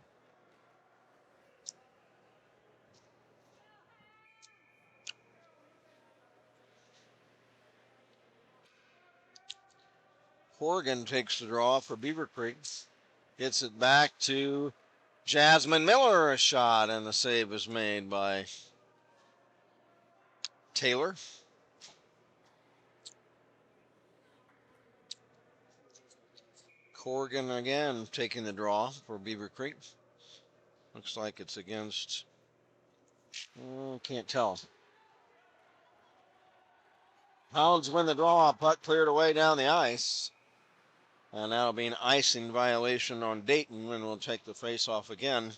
Horgan takes the draw for Beavercreek. Gets it back to Jasmine Miller, a shot, and the save is made by Taylor. Corrigan again taking the draw for Beavercreek. Looks like it's against, can't tell. Hounds win the draw. Puck cleared away down the ice. And that'll be an icing violation on Dayton, and we'll take the face-off again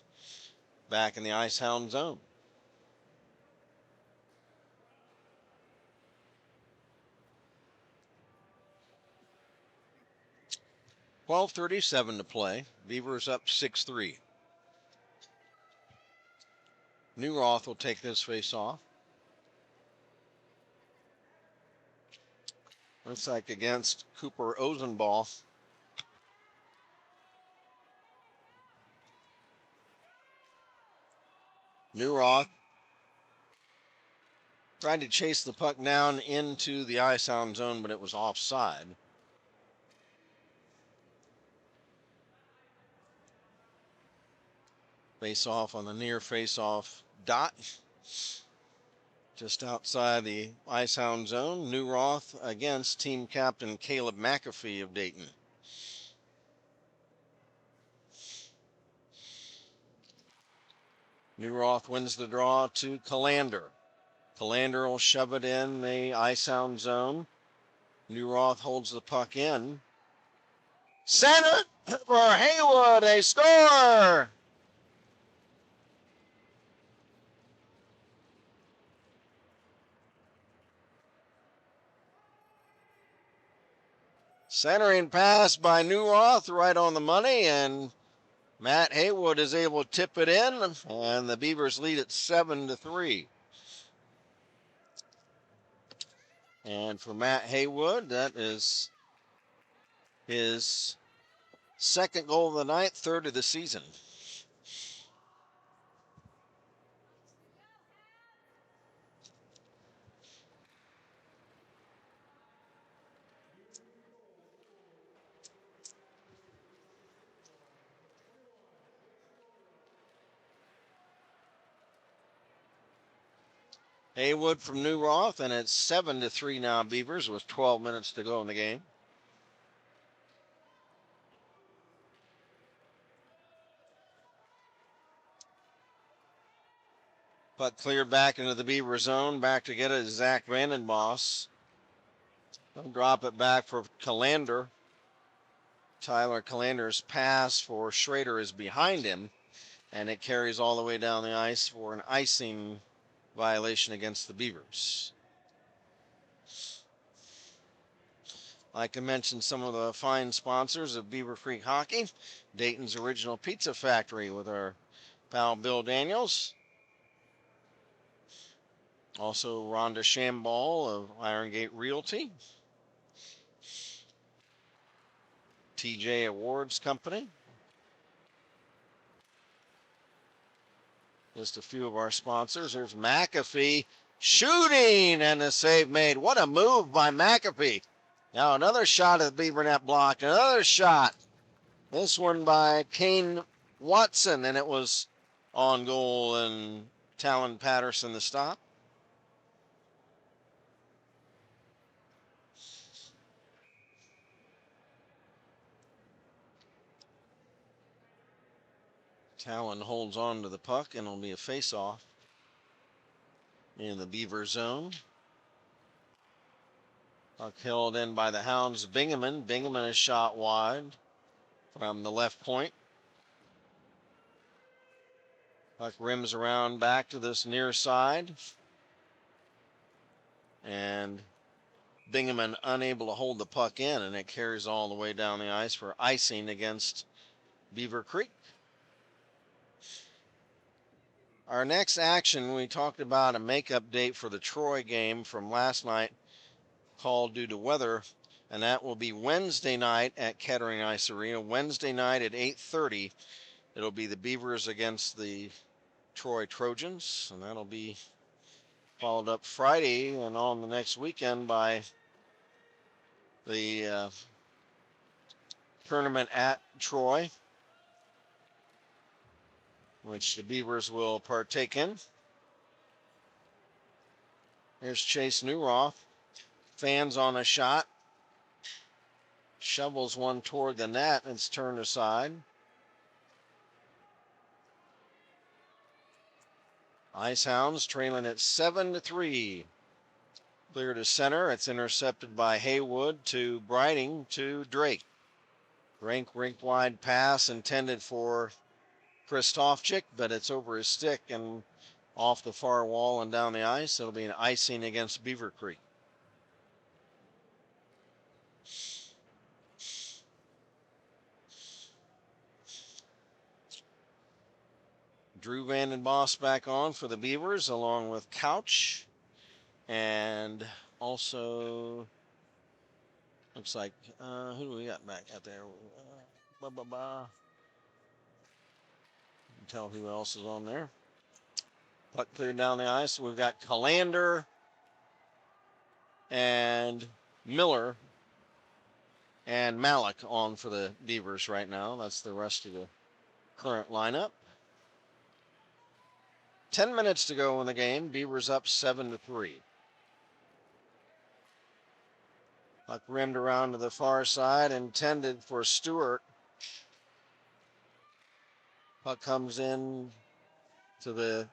back in the Icehound zone. .12:37 to play. Beavers up 6-3. Newroth will take this face-off. Looks like against Cooper Ozenball. Newroth tried to chase the puck down into the Icehound zone, but it was offside. Face off on the near face off dot. Just outside the Icehound zone. Newroth against team captain Caleb McAfee of Dayton. Newroth wins the draw to Calander. Calander will shove it in the Icehound zone. Newroth holds the puck in. Center for Haywood, a score! Centering pass by Newroth right on the money, and Matt Haywood is able to tip it in, and the Beavers lead at 7-3. And for Matt Haywood, that is his second goal of the night, third of the season. Haywood from Newroth, and it's 7-3 now, Beavers, with 12 minutes to go in the game. Puck cleared back into the Beaver zone. Back to get it is Zach Vandenboss. They'll drop it back for Calander. Tyler Calander's pass for Schrader is behind him, and it carries all the way down the ice for an icing violation against the Beavers. I can mention some of the fine sponsors of Beavercreek Hockey. Dayton's Original Pizza Factory with our pal Bill Daniels. Also Rhonda Shamball of Iron Gate Realty. TJ Awards Company. Just a few of our sponsors. There's McAfee shooting and a save made. What a move by McAfee. Now another shot at the Beaver net blocked. Another shot. This one by Kane Watson, and it was on goal, and Talon Patterson the stop. Talon holds on to the puck, and it'll be a face-off in the Beaver zone. Puck held in by the Hounds. Bingaman. Bingaman is shot wide from the left point. Puck rims around back to this near side. And Bingaman unable to hold the puck in, and it carries all the way down the ice for icing against Beavercreek. Our next action, we talked about a makeup date for the Troy game from last night, called due to weather, and that will be Wednesday night at Kettering Ice Arena. Wednesday night at 8:30. It'll be the Beavers against the Troy Trojans, and that'll be followed up Friday and on the next weekend by the tournament at Troy, which the Beavers will partake in. Here's Chase Newroth. Fans on a shot. Shovels one toward the net, and it's turned aside. Icehounds trailing at 7-3. Clear to center. It's intercepted by Haywood to Breiting to Drake. Rink wide pass intended for Christofchik, but it's over his stick and off the far wall and down the ice. It'll be an icing against Beavercreek. Drew Vandenboss back on for the Beavers, along with Couch. And also, looks like, who do we got back out there? Tell who else is on there. Puck cleared down the ice. We've got Callander and Miller and Malik on for the Beavers right now. That's the rest of the current lineup. 10 minutes to go in the game. Beavers up 7-3. Puck rimmed around to the far side, intended for Stewart. Puck comes in to the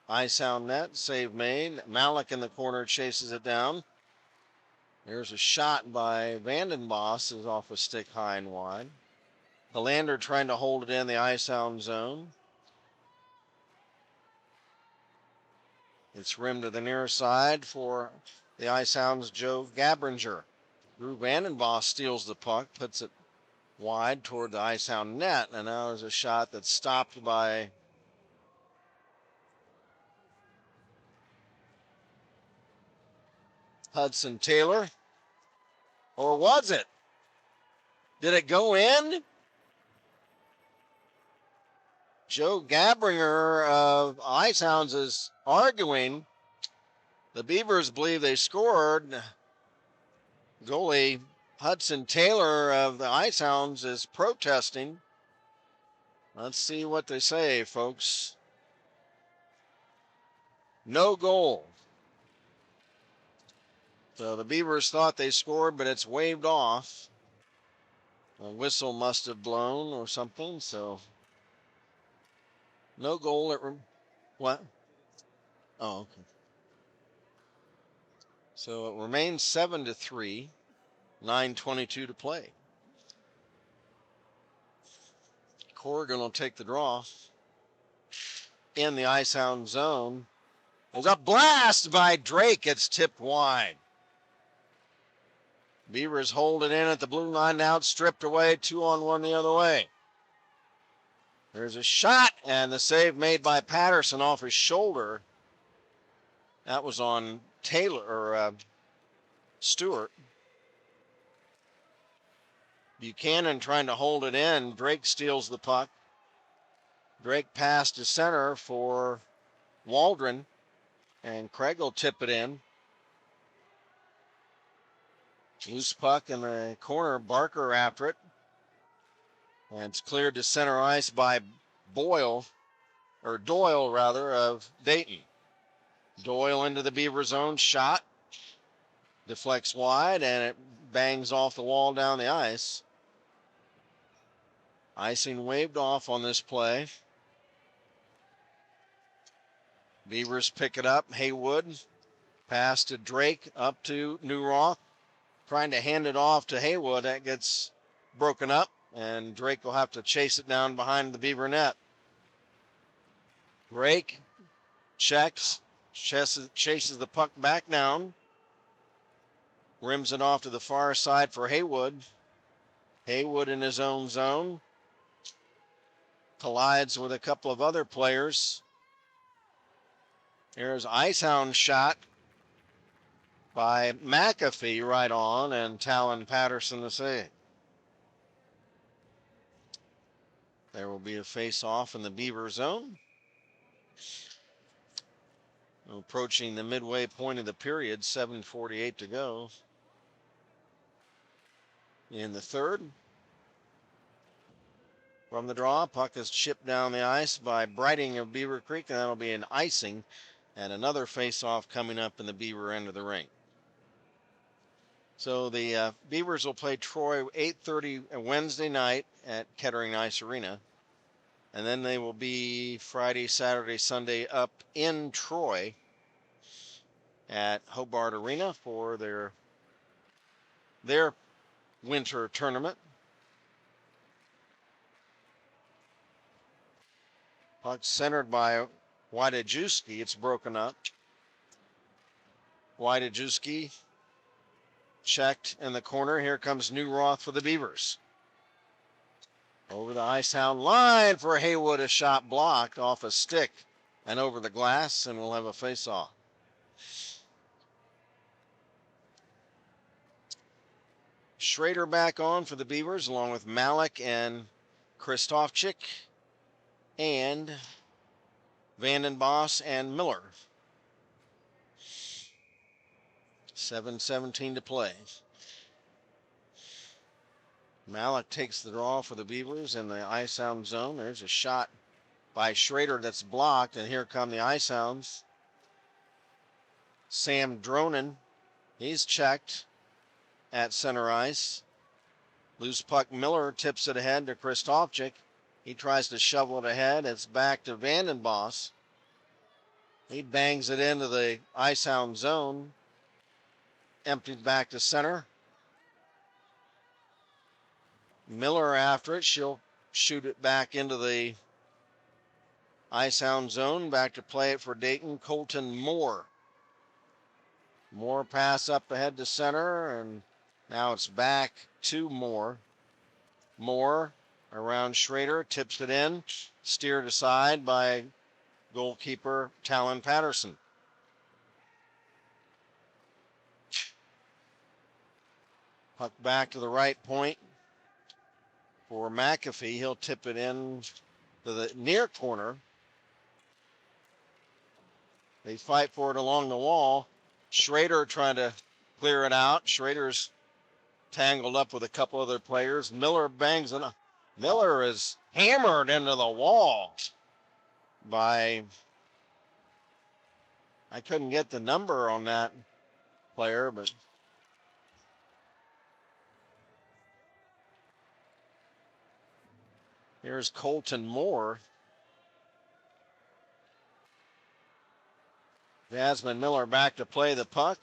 Icehound net. Save made. Malik in the corner chases it down. There's a shot by Vandenbos, is off a stick high and wide. Helander trying to hold it in the Icehound zone. It's rimmed to the near side for the Icehounds' Joe Gabringer. Drew Vandenbos steals the puck, puts it wide toward the Icehound net, and now there's a shot that's stopped by Hudson Taylor. Or was it? Did it go in? Joe Gabringer of Icehounds is arguing. The Beavers believe they scored. Goalie Hudson Taylor of the Icehounds is protesting. Let's see what they say, folks. No goal. So the Beavers thought they scored, but it's waved off. A whistle must have blown or something, so no goal. What? Oh, okay. So it remains 7-3, 9:22 to play. Corrigan will take the draw in the Icehound zone. There's a blast by Drake. It's tipped wide. Beavers hold it in at the blue line now. It's stripped away. 2-on-1 the other way. There's a shot, and the save made by Patterson off his shoulder. That was on Taylor or Stewart. Buchanan trying to hold it in. Drake steals the puck. Drake passed to center for Waldron, and Craig will tip it in. Loose puck in the corner. Barker after it. And it's cleared to center ice by Doyle of Dayton. Doyle into the Beaver zone. Shot. Deflects wide, and it bangs off the wall down the ice. Icing waved off on this play. Beavers pick it up. Haywood. Pass to Drake. Up to Newroth. Trying to hand it off to Haywood. That gets broken up, and Drake will have to chase it down behind the Beaver net. Drake checks, chases the puck back down. Rims it off to the far side for Haywood. Haywood in his own zone. Collides with a couple of other players. There's Icehound shot by McAfee right on, and Talon Patterson the save. There will be a face-off in the Beaver zone. Approaching the midway point of the period, 7:48 to go in the third. From the draw, puck is chipped down the ice by Brighting of Beavercreek, and that'll be an icing, and another face-off coming up in the Beaver end of the rink. So the Beavers will play Troy 8:30 Wednesday night at Kettering Ice Arena. And then they will be Friday, Saturday, Sunday up in Troy at Hobart Arena for their winter tournament. Puck centered by Wojciechowski. It's broken up. Wojciechowski checked in the corner. Here comes Newroth for the Beavers. Over the Icehound line for Haywood. A shot blocked off a stick and over the glass, and we'll have a face-off. Schrader back on for the Beavers, along with Malik and Kristofchik. And Vandenboss and Miller. 7:17 to play. Malik takes the draw for the Beavers in the Icehound zone. There's a shot by Schrader that's blocked, and here come the Icehounds. Sam Dronin, he's checked at center ice. Loose puck, Miller tips it ahead to Kristofchik. He tries to shovel it ahead. It's back to Vandenboss. He bangs it into the Icehound zone. Emptied back to center. Miller after it. She'll shoot it back into the Icehound zone. Back to play it for Dayton. Colton Moore. Moore pass up ahead to center, and now it's back to Moore. Moore around Schrader, tips it in, steered aside by goalkeeper Talon Patterson. Puck back to the right point for McAfee. He'll tip it in to the near corner. They fight for it along the wall. Schrader trying to clear it out. Schrader's tangled up with a couple other players. Miller bangs it. Miller is hammered into the wall by, I couldn't get the number on that player, but here's Colton Moore. Jasmine Miller back to play the puck.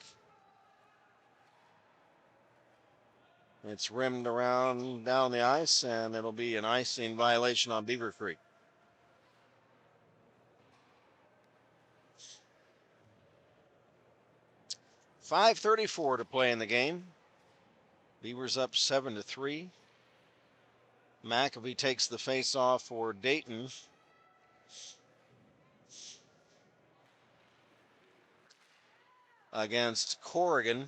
It's rimmed around down the ice, and it'll be an icing violation on Beavercreek. .534 to play in the game. Beavers up 7-3. McAfee takes the face-off for Dayton. Against Corrigan.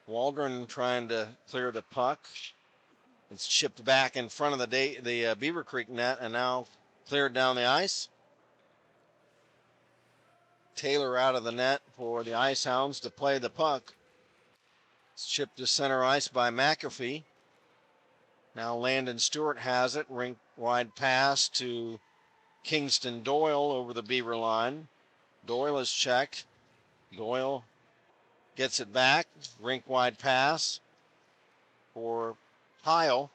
Waldron trying to clear the puck. It's chipped back in front of the Beavercreek net and now cleared down the ice. Taylor out of the net for the Icehounds to play the puck. It's chipped to center ice by McAfee. Now Landon Stewart has it. Rink wide pass to Kingston Doyle over the Beaver line. Doyle is checked. Doyle gets it back. Rink wide pass for Kyle.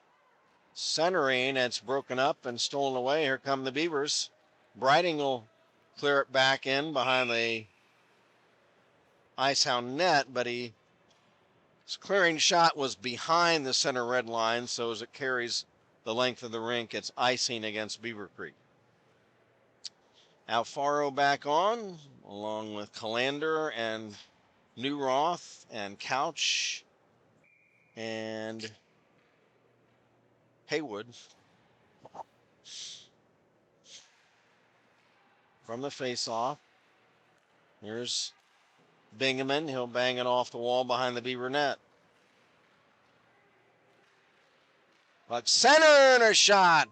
Centering, it's broken up and stolen away. Here come the Beavers. Breiting will clear it back in behind the Icehound net, but his clearing shot was behind the center red line, so as it carries the length of the rink, it's icing against Beavercreek. Alfaro back on, along with Calander and Newroth and Couch and Haywood. From the face-off, here's Bingaman. He'll bang it off the wall behind the Beaver net. Puck center and a shot.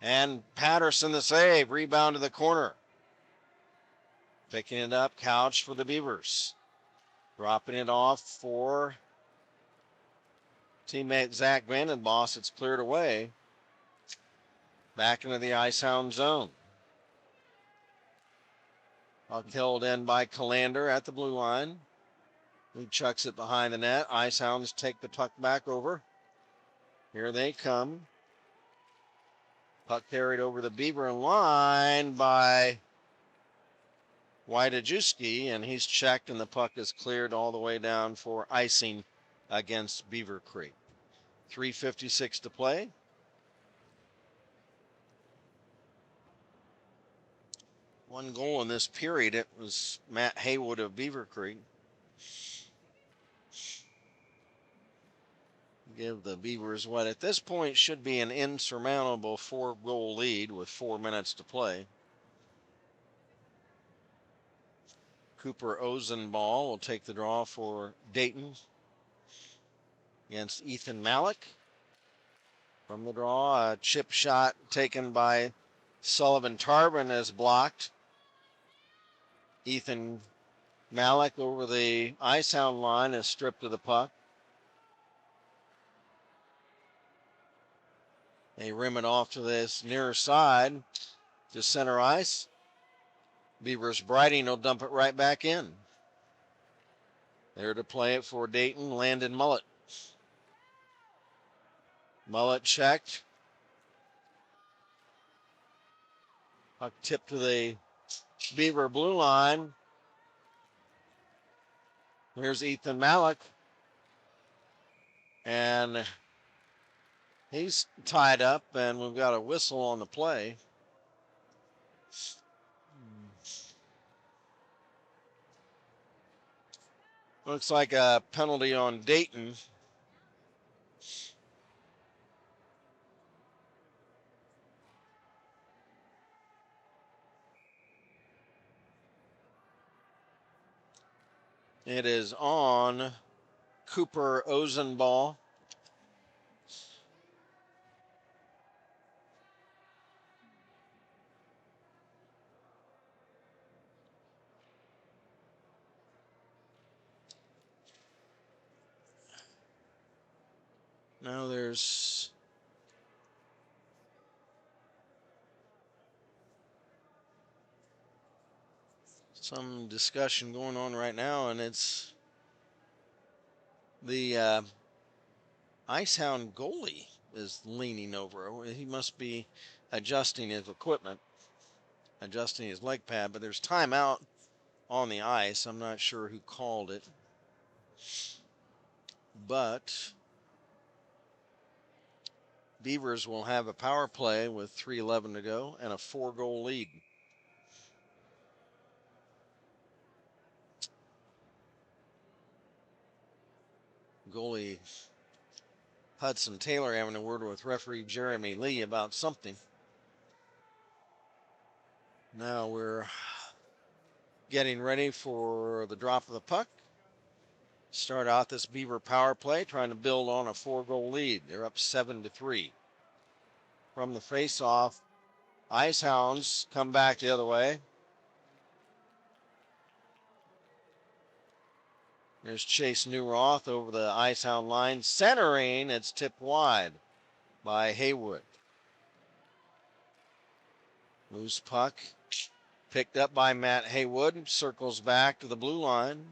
And Patterson the save. Rebound to the corner. Picking it up, Couch for the Beavers. Dropping it off for teammate Zach Vandenboss. It's cleared away. Back into the Icehound zone. Puck held in by Calander at the blue line. He chucks it behind the net. Icehounds take the puck back over. Here they come. Puck carried over the Beaver line by Wojciechowski, and he's checked, and the puck is cleared all the way down for icing against Beavercreek. 3:56 to play. One goal in this period. It was Matt Haywood of Beavercreek. Give the Beavers what at this point should be an insurmountable 4-goal lead with 4 minutes to play. Cooper Ozenball will take the draw for Dayton against Ethan Malik. From the draw, a chip shot taken by Sullivan Tarbin is blocked. Ethan Malik over the Icehound line is stripped of the puck. They rim it off to this near side to center ice. Beavers Brighting will dump it right back in. There to play it for Dayton, Landon Mullet. Mullet checked. Puck tipped to the Beaver blue line. Here's Ethan Malik. And he's tied up, and we've got a whistle on the play. Looks like a penalty on Dayton. It is on Cooper Ozenball. Now there's some discussion going on right now, and it's the Icehound goalie is leaning over. He must be adjusting his equipment, adjusting his leg pad, but there's timeout on the ice. I'm not sure who called it, but Beavers will have a power play with 3:11 to go and a 4-goal lead. Goalie Hudson Taylor having a word with referee Jeremy Lee about something. Now we're getting ready for the drop of the puck. Start out this Beaver power play, trying to build on a 4-goal lead. They're up 7-3. From the face-off, Icehounds come back the other way. There's Chase Newroth over the Icehound line. Centering, it's tipped wide by Haywood. Loose puck, picked up by Matt Haywood, circles back to the blue line.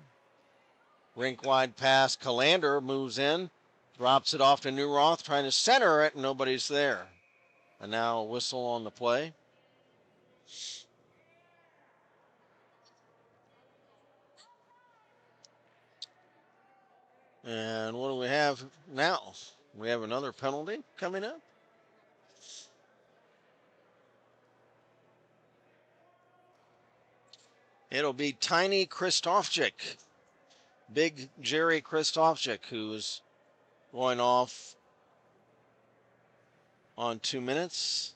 Rink wide pass, Calander moves in, drops it off to Newroth, trying to center it, and nobody's there. And now a whistle on the play. And what do we have now? We have another penalty coming up. It'll be Tiny Christofchik. Big Jerry Christofchik, who's going off on 2 minutes.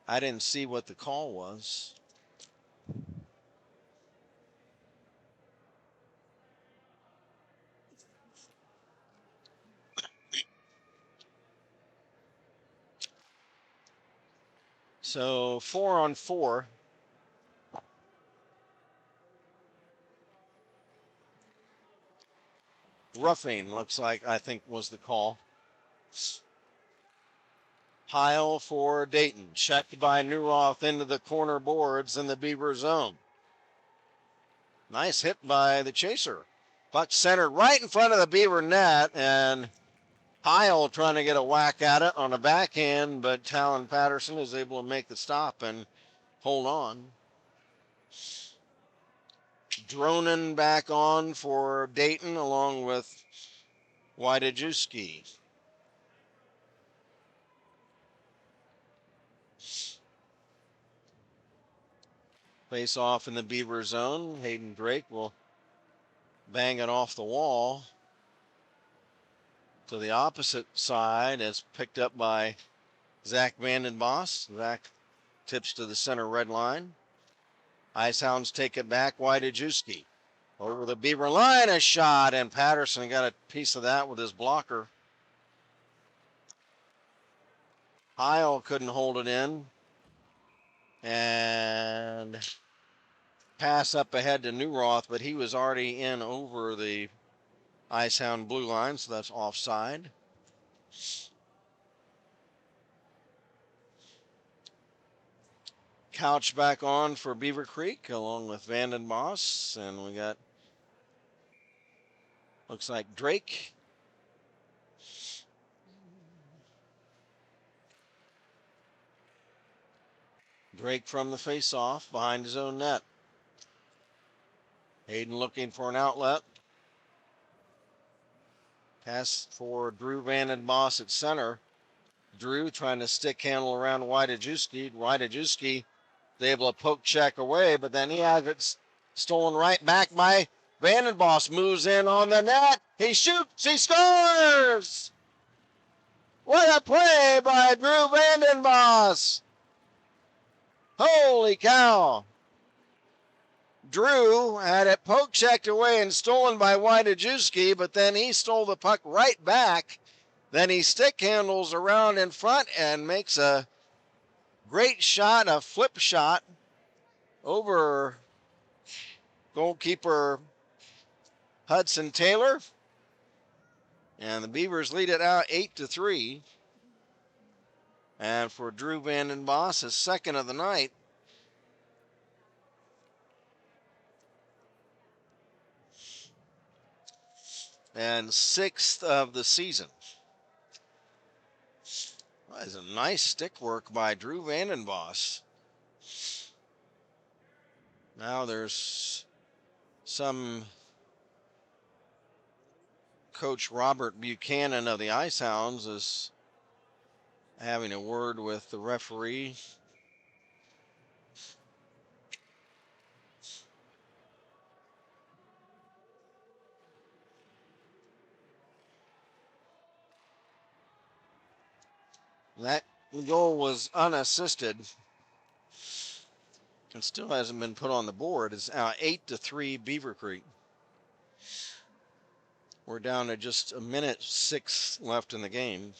I didn't see what the call was. So 4-on-4. Roughing looks like, I think, was the call. Heil for Dayton. Checked by Newroth into the corner boards in the Beaver zone. Nice hit by the chaser. Puck centered right in front of the Beaver net, and Heil trying to get a whack at it on a backhand, but Talon Patterson is able to make the stop and hold on. Dronin back on for Dayton along with Wydajewski. Face off in the Beaver zone. Hayden Drake will bang it off the wall to the opposite side, as picked up by Zach Vandenboss. Zach tips to the center red line. Icehounds take it back. Wydajewski over the Beaver line, a shot, and Patterson got a piece of that with his blocker. Heil couldn't hold it in. And pass up ahead to Newroth, but he was already in over the Icehound blue line, so that's offside. Couch back on for Beavercreek along with Vanden Boss, and we got, looks like Drake. Drake from the face-off behind his own net. Hayden looking for an outlet. Pass for Drew Vanden Boss at center. Drew trying to stick handle around Wydajewski. Wydajewski is able to poke check away, but then he has it stolen right back by Vanden Boss. Moves in on the net. He shoots. He scores! What a play by Drew Vanden Boss! Holy cow! Drew had it poke checked away and stolen by Wydajewski, but then he stole the puck right back. Then he stick handles around in front and makes a great shot, a flip shot over goalkeeper Hudson Taylor. And the Beavers lead it out 8-3. And for Drew Vanden Boss, his second of the night. And sixth of the season. That is a nice stick work by Drew Vanden Boss. Now there's some Coach Robert Buchanan of the Icehounds is having a word with the referee. That goal was unassisted. It still hasn't been put on the board. It's now 8-3 Beavercreek. We're down to just a minute 6 left in the game.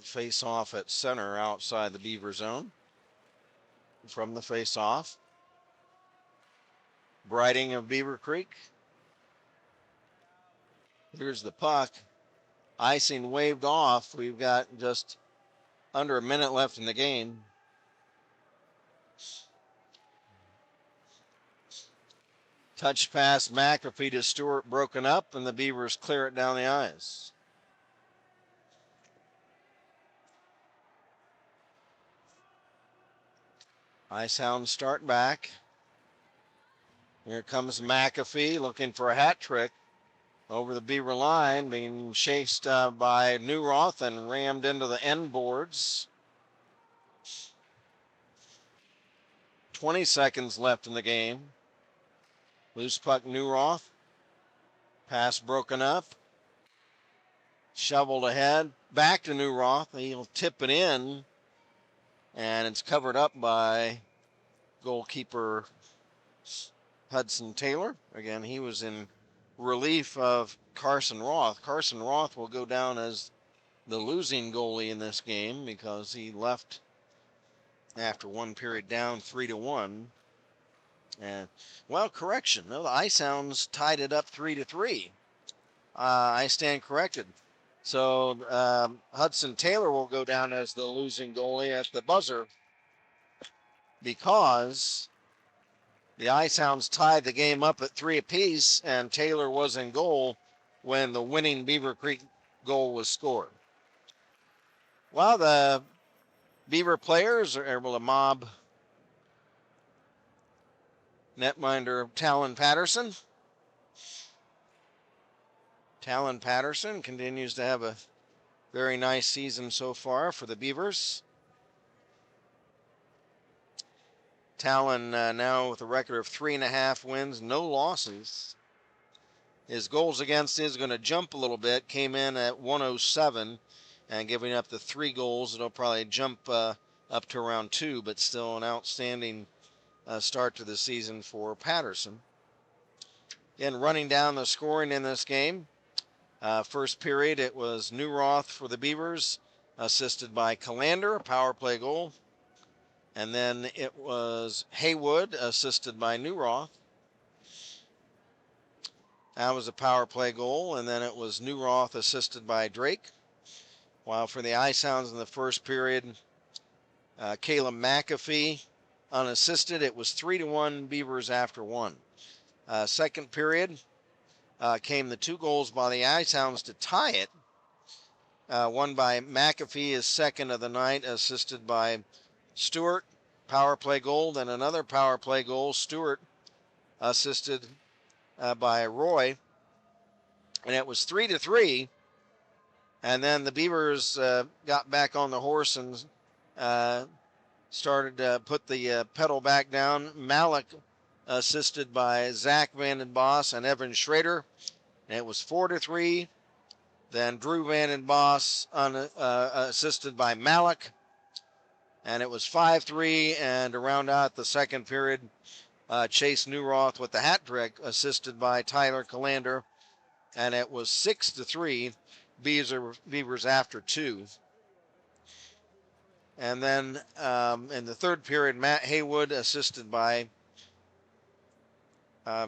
Face off at center outside the Beaver zone. From the face off. Brighting of Beavercreek. Here's the puck. Icing waved off. We've got just under a minute left in the game. Touch pass McAfee to Stewart broken up, and the Beavers clear it down the ice. Icehounds start back. Here comes McAfee looking for a hat trick over the Beaver line, being chased by Newroth and rammed into the end boards. 20 seconds left in the game. Loose puck Newroth. Pass broken up. Shoveled ahead. Back to Newroth. He'll tip it in. And it's covered up by goalkeeper Hudson Taylor. Again, he was in relief of Carson Roth. Carson Roth will go down as the losing goalie in this game because he left after one period down 3-1. And, well, correction. No, the Icehounds tied it up 3-3. I stand corrected. So Hudson Taylor will go down as the losing goalie at the buzzer because the Icehounds tied the game up at 3 apiece, and Taylor was in goal when the winning Beavercreek goal was scored. Well, the Beaver players are able to mob netminder Talon Patterson. Talon Patterson continues to have a very nice season so far for the Beavers. Talon now with a record of 3.5 wins, no losses. His goals against is going to jump a little bit. Came in at 107 and giving up the 3 goals. It'll probably jump up to around 2, but still an outstanding start to the season for Patterson. In running down the scoring in this game, first period it was Newroth for the Beavers, assisted by Calander, a power play goal. And then it was Haywood, assisted by Newroth. That was a power play goal. And then it was Newroth, assisted by Drake. While for the Icehounds in the first period, Caleb McAfee, unassisted. It was 3-1 Beavers after one. Second period came the 2 goals by the Icehounds to tie it. One by McAfee, his second of the night, assisted by Stewart. Power play goal, then another power play goal. Stewart assisted by Roy, and it was 3-3. And then the Beavers got back on the horse and started to put the pedal back down. Malik assisted by Zach Vanden Boss and Evan Schrader, and it was 4-3. Then Drew Vanden Boss assisted by Malik, and it was 5-3. And to round out the second period, Chase Newroth with the hat trick, assisted by Tyler Calander, and it was 6-3. Beavers after 2. And then in the third period, Matt Haywood assisted by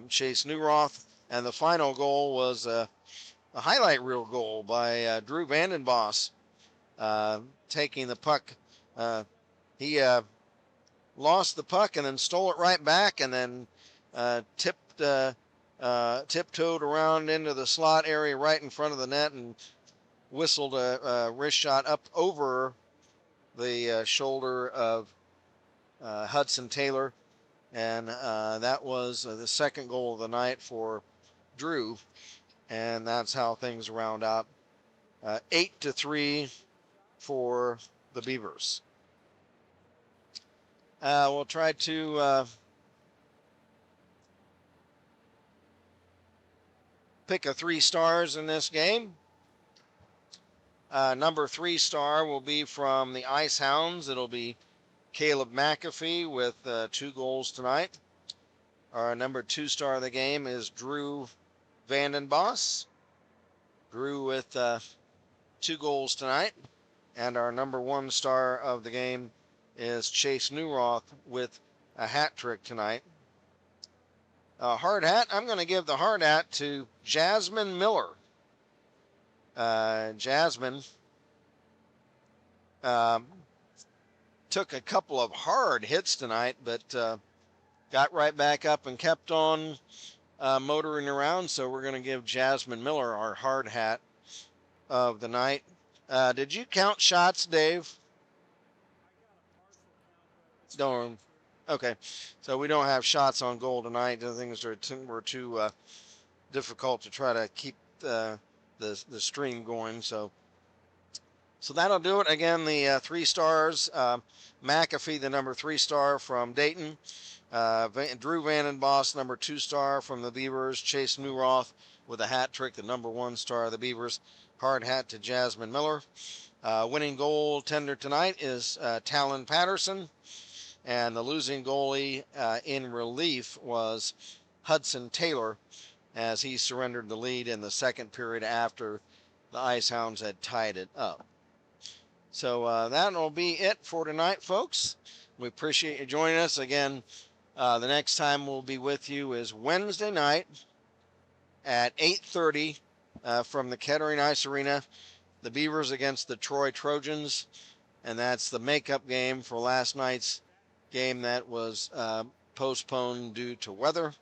Chase Newroth, and the final goal was a highlight reel goal by Drew Vanden Boss, taking the puck. He lost the puck and then stole it right back, and then tiptoed around into the slot area right in front of the net and whistled a wrist shot up over the shoulder of Hudson Taylor, and that was the second goal of the night for Drew, and that's how things round out. 8-3 for the Beavers. We'll try to pick a 3 stars in this game. Number 3 star will be from the Icehounds. It'll be Caleb McAfee with 2 goals tonight. Our number 2 star of the game is Drew Vanden Boss. Drew with 2 goals tonight. And our number 1 star of the game is Chase Newroth with a hat trick tonight. Hard hat, I'm going to give the hard hat to Jasmine Miller. Jasmine took a couple of hard hits tonight, but got right back up and kept on motoring around. So we're going to give Jasmine Miller our hard hat of the night. Did you count shots, Dave? Don't. Okay, so we don't have shots on goal tonight. The things were too difficult to try to keep the stream going. So that'll do it. Again, the 3 stars. McAfee, the number 3 star from Dayton. Drew Vanden Boss, number 2 star from the Beavers. Chase Newroth with a hat trick, the number 1 star of the Beavers. Hard hat to Jasmine Miller. Winning goaltender tonight is Talon Patterson. And the losing goalie in relief was Hudson Taylor, as he surrendered the lead in the second period after the Icehounds had tied it up. So that'll be it for tonight, folks. We appreciate you joining us. Again, the next time we'll be with you is Wednesday night at 8:30 from the Kettering Ice Arena. The Beavers against the Troy Trojans, and that's the makeup game for last night's game that was postponed due to weather.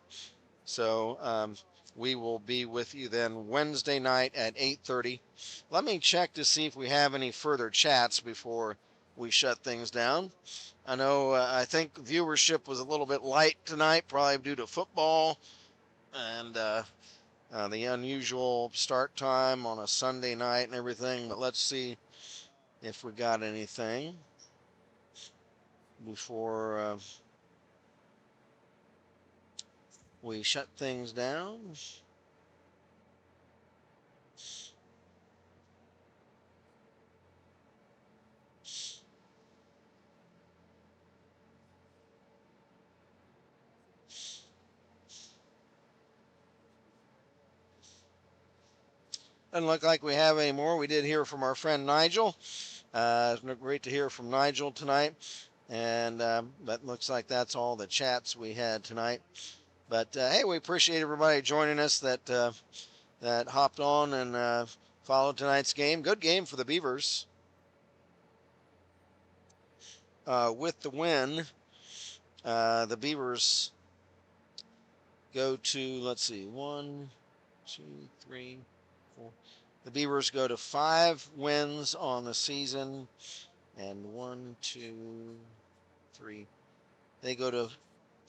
So we will be with you then Wednesday night at 8:30. Let me check to see if we have any further chats before we shut things down. I know I think viewership was a little bit light tonight, probably due to football and the unusual start time on a Sunday night and everything. But let's see if we got anything before we shut things down. Doesn't look like we have any more. We did hear from our friend Nigel. It's great to hear from Nigel tonight. And that looks like that's all the chats we had tonight. But hey, we appreciate everybody joining us that hopped on and followed tonight's game. Good game for the Beavers. With the win, the Beavers go to, let's see, 1, 2, 3, 4. The Beavers go to 5 wins on the season, and 1, 2, 3. They go to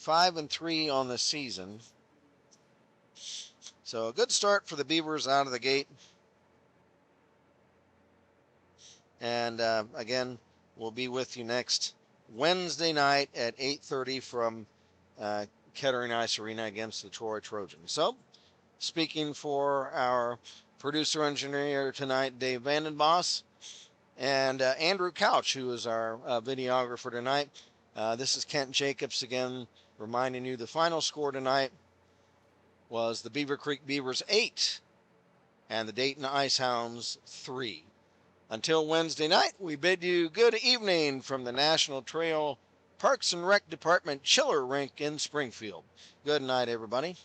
5-3 on the season. So a good start for the Beavers out of the gate. And again, we'll be with you next Wednesday night at 8:30 from Kettering Ice Arena against the Troy Trojans. So, speaking for our producer engineer tonight, Dave Vandenboss, and Andrew Couch, who is our videographer tonight. This is Kent Jacobs again, reminding you the final score tonight was the Beavercreek Beavers 8 and the Dayton Icehounds 3. Until Wednesday night, we bid you good evening from the National Trail Parks and Rec Department Chiller Rink in Springfield. Good night, everybody.